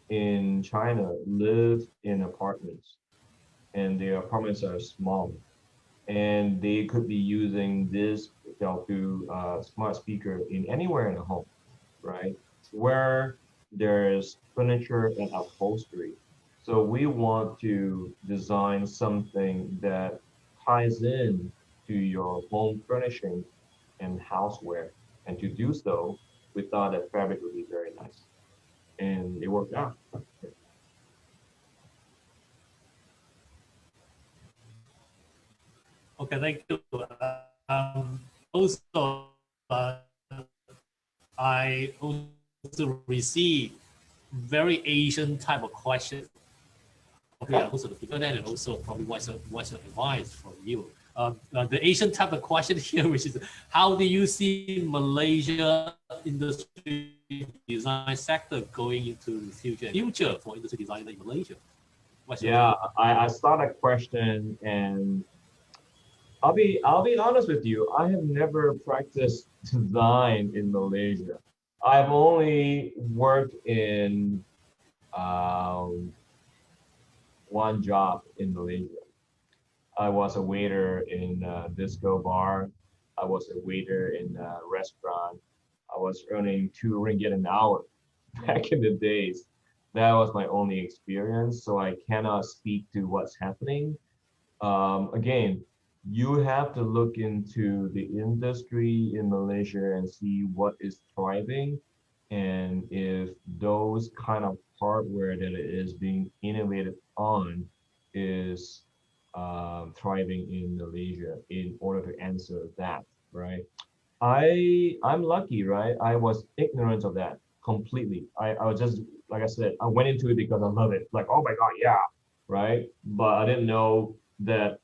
in China live in apartments, and their apartments are small, and they could be using this smart speaker in anywhere in the home, right? Where there's furniture and upholstery. So we want to design something that ties in to your home furnishing and houseware. And to do so, we thought that fabric would be very nice. And it worked out. Okay, thank you. Also, I also receive very Asian type of questions. Okay, also the internet and also probably what's your advice from you. the Asian type of question here, which is how do you see Malaysia industry design sector going into the future for industry design in Malaysia? What's your Yeah, take? I saw that question, and I'll be honest with you. I have never practiced design in Malaysia. I've only worked in um, one job in Malaysia. I was a waiter in a disco bar. I was a waiter in a restaurant. I was earning 2 ringgit an hour back in the days. That was my only experience, so I cannot speak to what's happening. Again, you have to look into the industry in Malaysia and see what is thriving, and if those kind of hardware that is being innovated on is thriving in Malaysia in order to answer that, right? I'm lucky, right? I was ignorant of that completely. I was just like I said, I went into it because I love it. Like, oh my God, yeah, right? But I didn't know that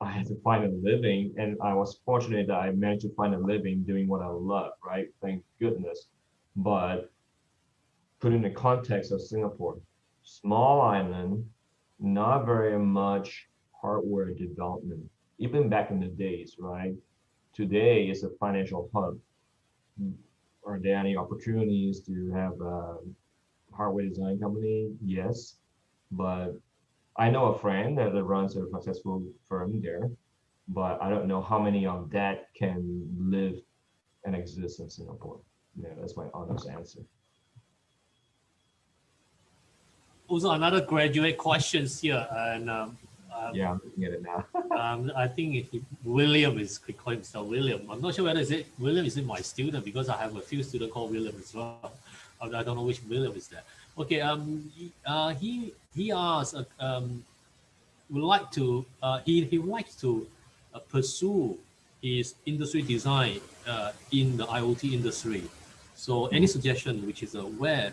I had to find a living, and I was fortunate that I managed to find a living doing what I love, right? Thank goodness. But put in the context of Singapore, small island, not very much hardware development, even back in the days, right? Today is a financial hub. Are there any opportunities to have a hardware design company? Yes, but I know a friend that runs a successful firm there, but I don't know how many of that can live and exist in Singapore. Yeah, that's my honest answer. Also, another graduate questions here, and Yeah, I'm looking at it now. I think William is calling himself William. I'm not sure whether is it William is it my student, because I have a few students called William as well. I don't know which William is that. Okay, he asked would like to he would like to pursue his industry design in the IoT industry. So any suggestion which is where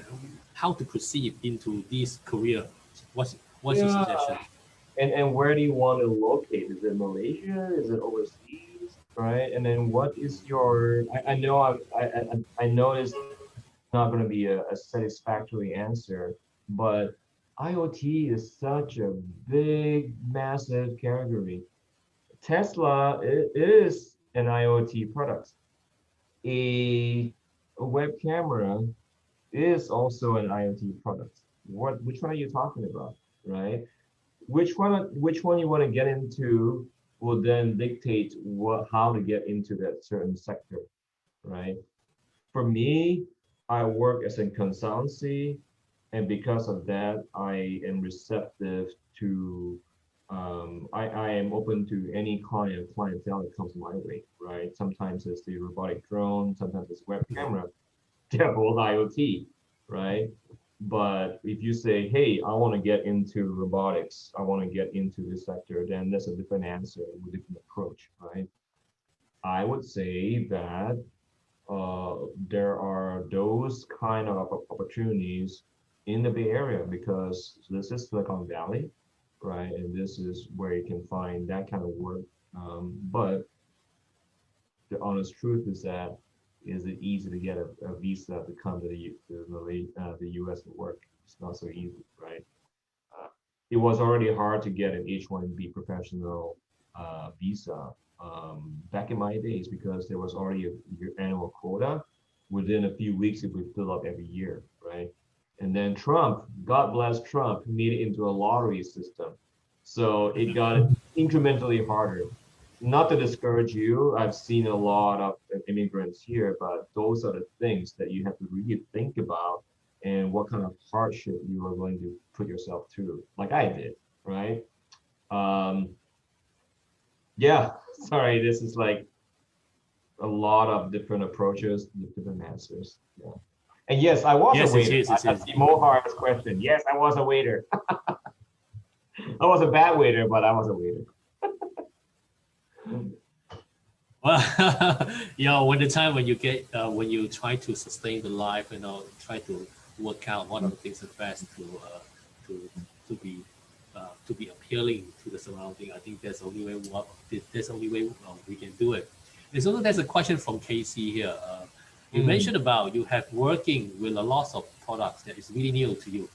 how to proceed into this career? What's your Yeah. suggestion? And where do you want to locate? Is it Malaysia? Is it overseas? Right? And then what is your? I know I know it's not going to be a satisfactory answer, but IoT is such a big, massive category. Tesla is an IoT product. A web camera is also an IoT product. Which one are you talking about, right? Which one you want to get into will then dictate how to get into that certain sector, right? For me, I work as a consultancy, and because of that, I am receptive to I am open to any clientele that comes my way, right? Sometimes it's the robotic drone, sometimes it's web camera, they're both IoT, right? But if you say, hey, I want to get into robotics, I want to get into this sector, then that's a different answer, a different approach, right? I would say that there are those kind of opportunities in the Bay Area because this is Silicon Valley, right? And this is where you can find that kind of work. But the honest truth is it easy to get a visa to come to the US to work? It's not so easy, right? It was already hard to get an H-1B professional visa back in my days because there was already your annual quota. Within a few weeks, it would fill up every year, right? And then Trump, God bless Trump, made it into a lottery system. So it got incrementally harder. Not to discourage you, I've seen a lot of immigrants here, but those are the things that you have to really think about and what kind of hardship you are going to put yourself through, like I did, right? Yeah, sorry, this is like a lot of different approaches, different answers. Yeah. And yes, I was Yes, a waiter. it is. That's Mohar's question. Yes, I was a waiter. I was a bad waiter, but I was a waiter. Well, yeah, when the time when you get when you try to sustain the life, try to work out what are the things that best to be to be appealing to the surrounding. I think that's the only way. That's the only way we can do it. And also, there's a question from Casey here. You mentioned about you have working with a lot of products that is really new to you,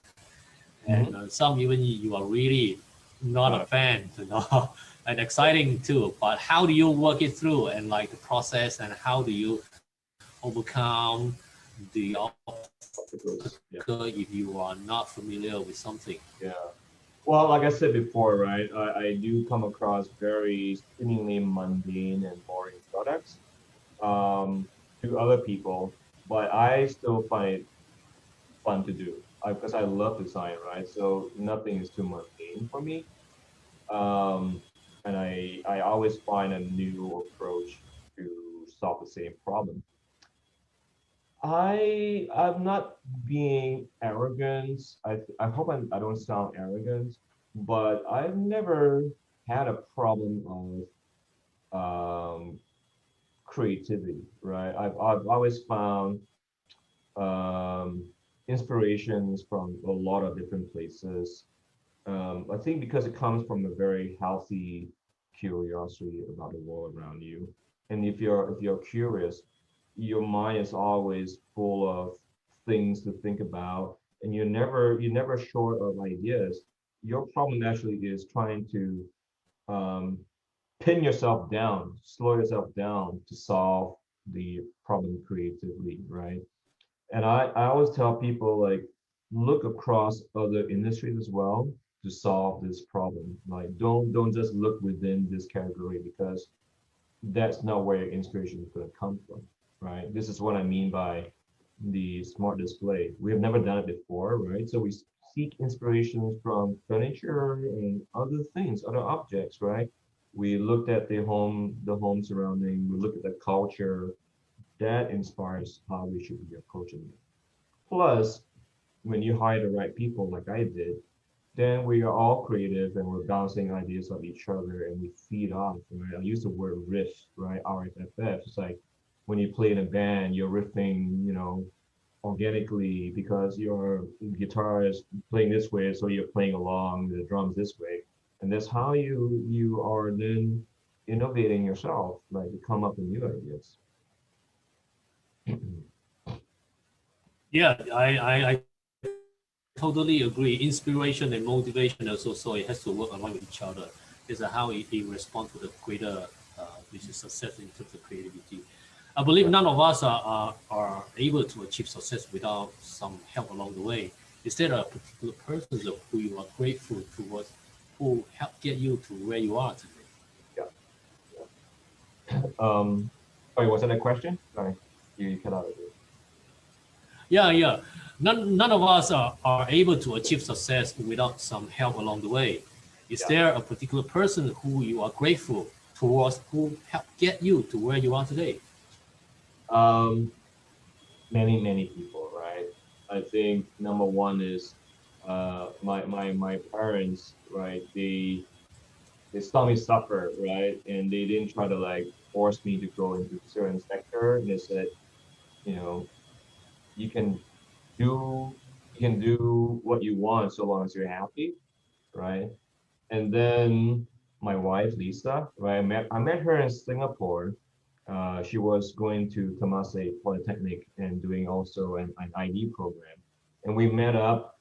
and some even you are really not a fan, and exciting too. But how do you work it through and like the process, and how do you overcome the obstacle if you are not familiar with something? Yeah. Well, like I said before, right, I do come across very seemingly mundane and boring products to other people, but I still find it fun to do because I love design, right? So nothing is too mundane for me. Um, and I always find a new approach to solve the same problem. I'm not being arrogant. I hope I don't sound arrogant, but I've never had a problem of creativity, right? I've always found um, inspirations from a lot of different places. I think because it comes from a very healthy curiosity about the world around you, and if you're curious, your mind is always full of things to think about, and you're never short of ideas. Your problem actually is trying to um, pin yourself down, slow yourself down to solve the problem creatively, right? And I always tell people like look across other industries as well to solve this problem. Like don't just look within this category because that's not where your inspiration is going to come from, right? This is what I mean by the smart display. We have never done it before, right? So we seek inspirations from furniture and other things, other objects, right? We looked at the home surrounding. We looked at the culture that inspires how we should be approaching it. Plus, when you hire the right people, like I did, then we are all creative and we're bouncing ideas off each other and we feed off. Right? I use the word riff, right? RFFF. It's like when you play in a band, you're riffing, organically because your guitar is playing this way, so you're playing along the drums this way, and that's how you are then innovating yourself, like to come up with new ideas. Yeah, I totally agree. Inspiration and motivation also, so it has to work along with each other. Is how it responds to the greater, which is success in terms of creativity. I believe none of us are able to achieve success without some help along the way. Is there a particular person who you are grateful towards, who helped get you to where you are today? Yeah, yeah. Sorry, was that a question? Sorry, you cut out a bit. Yeah. None of us are able to achieve success without some help along the way. Is Yeah. there a particular person who you are grateful towards, who helped get you to where you are today? Um, many people, right? I think number one is my parents, right? They saw me suffer, right? And they didn't try to like force me to go into a certain sector. They said, you know, you can do what you want so long as you're happy, right? And then my wife Lisa, right? I met her in Singapore. She was going to Temasek Polytechnic and doing also an ID program, and we met up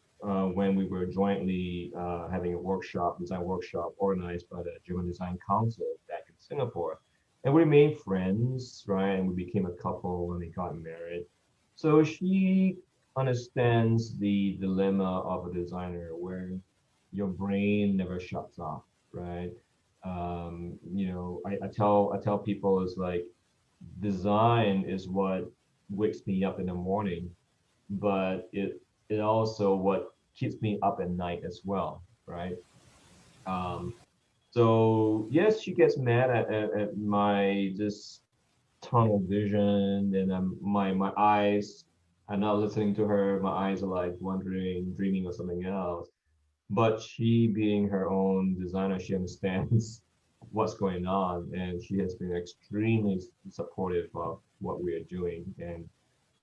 when we were jointly having a design workshop organized by the German Design Council back in Singapore, and we remained friends, right? And we became a couple when we got married. So she understands the dilemma of a designer where your brain never shuts off, right? I tell people is like design is what wakes me up in the morning, but it also what keeps me up at night as well, right? Um, so yes, she gets mad at my just tunnel vision, and my eyes are not listening to her. My eyes are like wandering, dreaming of something else. But she, being her own designer, she understands what's going on, and she has been extremely supportive of what we are doing. And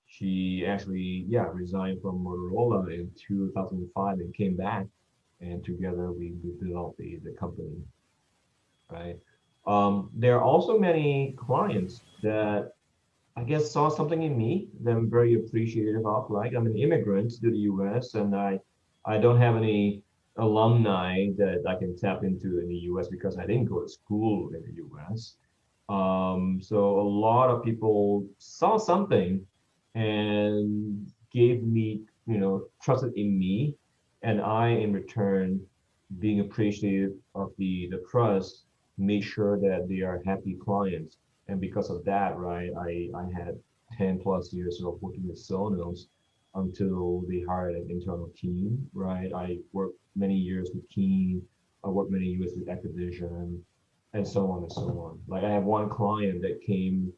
she actually, yeah, resigned from Motorola in 2005 and came back and together we developed the company, right? There are also many clients that I guess saw something in me that I'm very appreciative of. Like I'm an immigrant to the U.S. and I don't have any alumni that I can tap into in the U.S. because I didn't go to school in the U.S. So a lot of people saw something and gave me, trusted in me, and I in return, being appreciative of the trust, made sure that they are happy clients. And because of that, right, I had 10 plus years of working with Sonos until they hired an internal team, right? I worked many years with Keen, I worked many years with Activision, and so on and so on. Like I have one client that came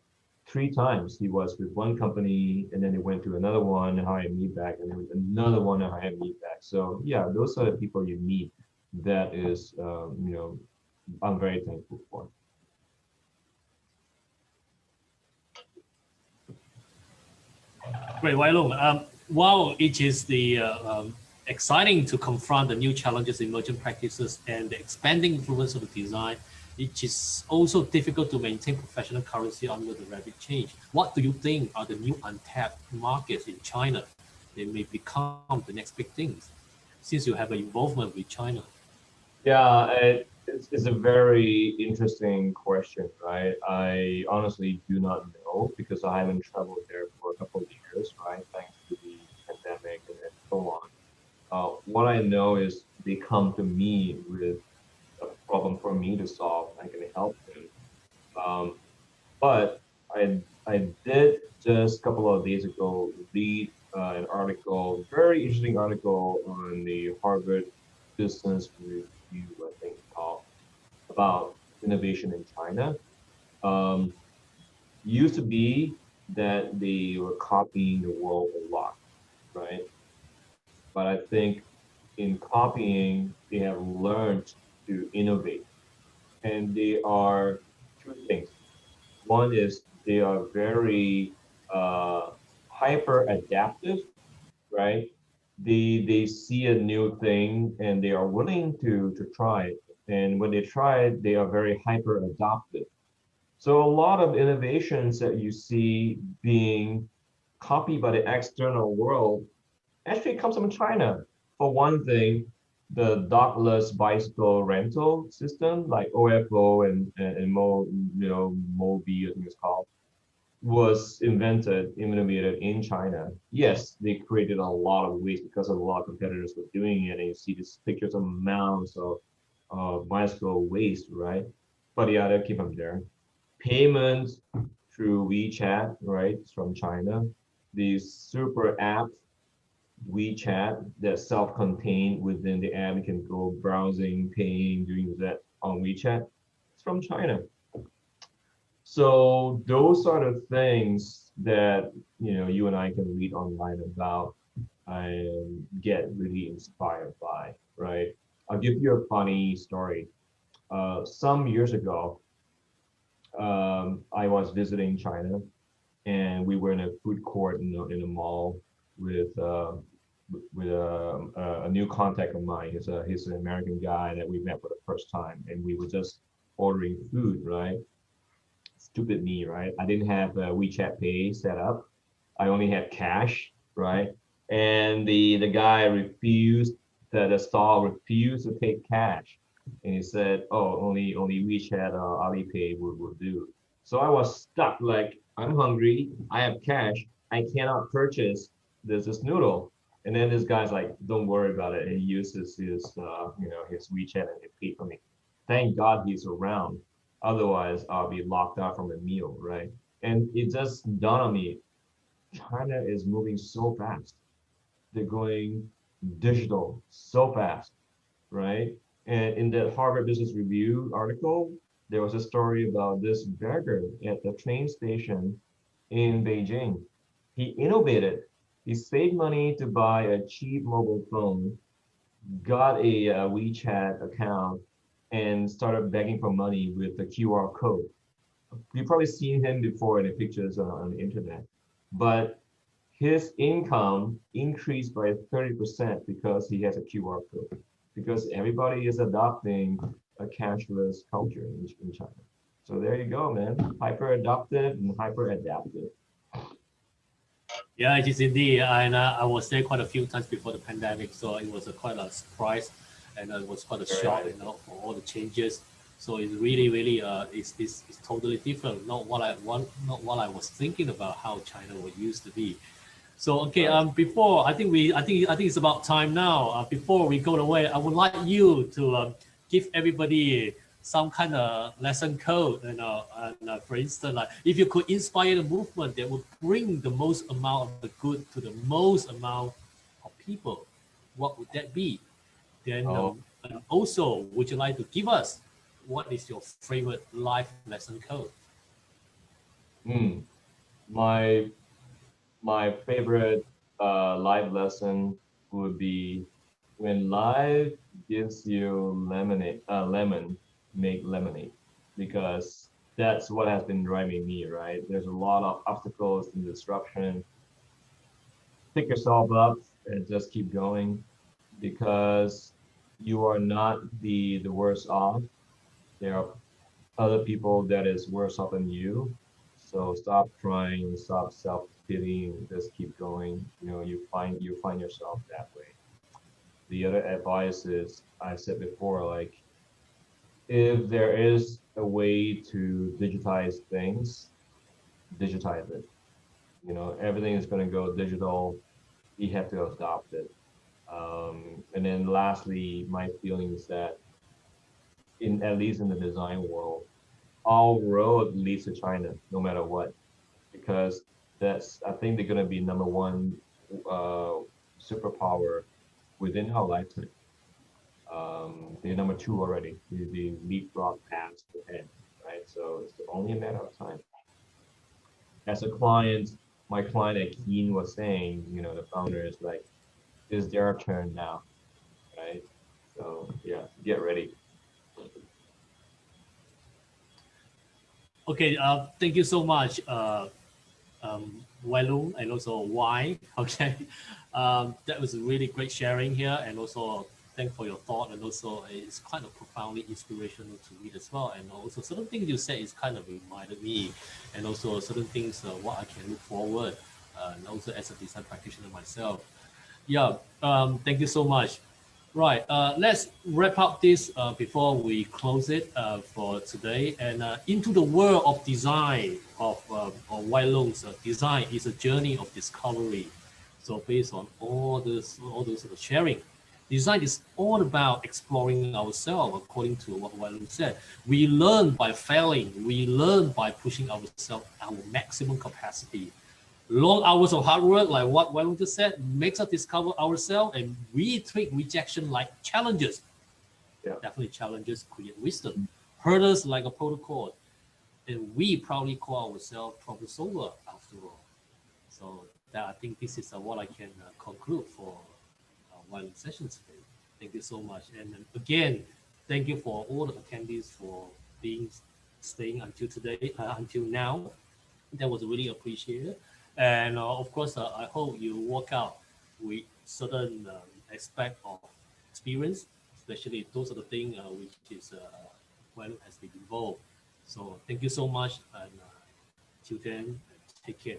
three times. He was with one company and then he went to another one and hired me back, and then with another one and hired me back. So yeah, those are the people you meet. That is, I'm very thankful for. Great, Wai Lung. While it is exciting to confront the new challenges in merchant practices and the expanding influence of the design, it is also difficult to maintain professional currency under the rapid change. What do you think are the new untapped markets in China that may become the next big things, since you have an involvement with China? Yeah, it's a very interesting question, right? I honestly do not know because I haven't traveled there for a couple of years, right? Thanks to the pandemic and so on. What I know is they come to me with a problem for me to solve. I can help them. Um, but I did just a couple of days ago read an article, very interesting article on the Harvard Business Review, I think it's called, about innovation in China. Um, Used to be that they were copying the world a lot, right? But I think in copying, they have learned to innovate. And they are two things. One is they are very hyper adaptive, right? They see a new thing and they are willing to try it. And when they try it, they are very hyper adaptive. So a lot of innovations that you see being copied by the external world actually comes from China. For one thing, the dockless bicycle rental system like OFO and Mobi, I think it's called, was innovated in China. Yes, they created a lot of waste because of a lot of competitors were doing it, and you see these pictures of mounds of bicycle waste, right? But yeah, they keep them there. Payments through WeChat, right, from China. These super app WeChat that's self-contained within the app. You can go browsing, paying, doing that on WeChat. It's from China. So those are the things that you and I can read online about and get really inspired by, right? I'll give you a funny story. Some years ago, I was visiting China, and we were in a food court in a mall with a new contact of mine. He's an American guy that we met for the first time, and we were just ordering food, right? Stupid me, right? I didn't have WeChat Pay set up. I only had cash, right? And the guy refused. The stall refused to take cash, and he said, "Oh, only WeChat or Alipay will do." So I was stuck. Like I'm hungry. I have cash. I cannot purchase this noodle. And then this guy's like, "Don't worry about it." And he uses his WeChat and he paid for me. Thank God he's around. Otherwise, I'll be locked out from a meal, right? And it just dawned on me, China is moving so fast. They're going digital so fast, right? And in the Harvard Business Review article, there was a story about this beggar at the train station in Beijing. He innovated. He saved money to buy a cheap mobile phone, got a WeChat account, and started begging for money with the QR code. You've probably seen him before in the pictures on the internet, but his income increased by 30% because he has a QR code. because everybody is adopting a cashless culture in China. So there you go, man. Hyper adopted and hyper adaptive. Yeah, it is indeed. And I was there quite a few times before the pandemic, so it was quite a surprise, and it was quite a Very shock, nice. for all the changes. So it's really, really, it's totally different. Not what I want, not what I was thinking about how China would used to be. So okay, Right. before I think it's about time now. Before we go away, I would like you to give everybody some kind of lesson code. And for instance, like if you could inspire the movement that would bring the most amount of the good to the most amount of people, what would that be? Then Oh, and also, would you like to give us what is your favorite life lesson code? hmm. My my favorite life lesson would be when life gives you lemon, make lemonade, because that's what has been driving me, right? There's a lot of obstacles and disruption. Pick yourself up and just keep going, because you are not the worst off. There are other people that is worse off than you. So stop crying, stop self-pitying, just keep going. You find yourself that way. The other advice is I said before, like if there is a way to digitize things, digitize it. Everything is going to go digital. We have to adopt it. And then lastly, my feeling is that in at least in the design world, all road leads to China, no matter what, because that's I think they're gonna be number one uh, superpower within our lifetime. They're number two already. The leapfrog past ahead, right? So it's only a matter of time. As a client, my client at Keen was saying, the founder is like, it's their turn now, right? So yeah, get ready. Okay, thank you so much, Wai Lung and also Wai. Okay, that was a really great sharing here, and also thank for your thought, and also it's kind of profoundly inspirational to me as well. And also certain things you said is kind of reminded me, and also certain things what I can look forward, and also as a design practitioner myself. Yeah, thank you so much. Right, let's wrap up this before we close it for today. And into the world of design of Wai Lung's design is a journey of discovery. So based on all those sharing, design is all about exploring ourselves. According to what Wai Lung said, we learn by failing. We learn by pushing ourselves our maximum capacity. Long hours of hard work, like what Wai Lung just said, makes us discover ourselves, and we treat rejection like challenges. Yeah. Definitely challenges create wisdom. Hurdles like a protocol, and we proudly call ourselves problem solver after all. So that I think this is what I can conclude for Wai Lung session today. Thank you so much, and again, thank you for all the attendees for being staying until today, until now. That was really appreciated. And of course, I hope you work out with certain aspect of experience, especially those are the things which is when has been involved. So thank you so much, and till then, take care.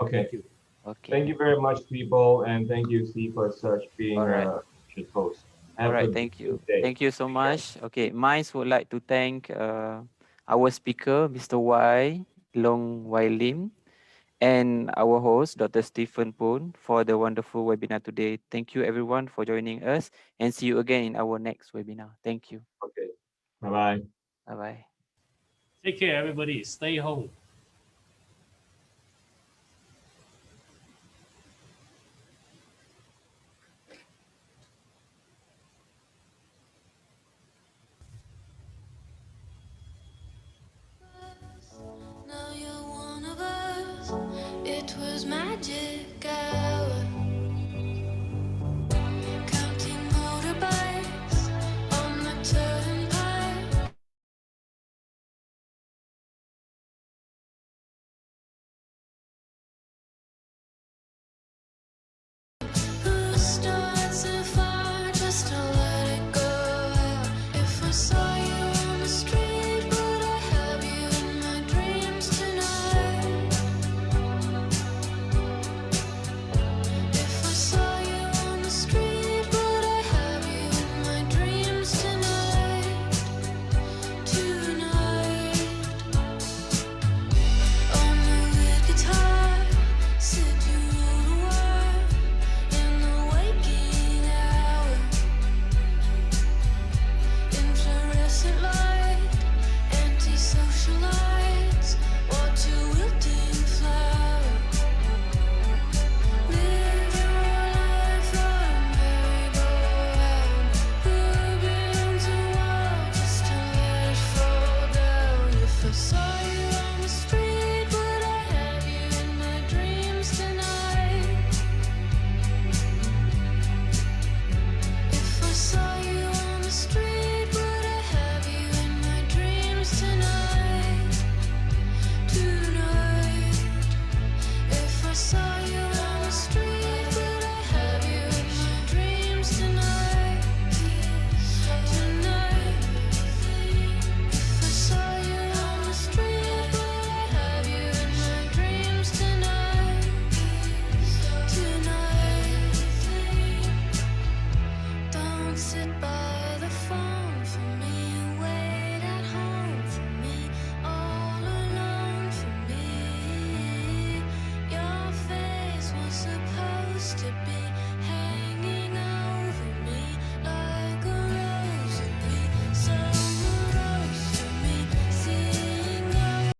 Okay. Thank you. Thank Okay. you very much, people, and thank you, Steve, for such All being right. a good host. All Have a right. good Thank you. day. Thank you so Take care. much. Okay. Mines would like to thank our speaker, Mr. Y. Long Wai Lim, and our host, Dr. Stephen Poon, for the wonderful webinar today. Thank you, everyone, for joining us, and see you again in our next webinar. Thank you. Okay. Bye bye. Bye bye. Take care, everybody. Stay home. Now you're one of us. It was magic.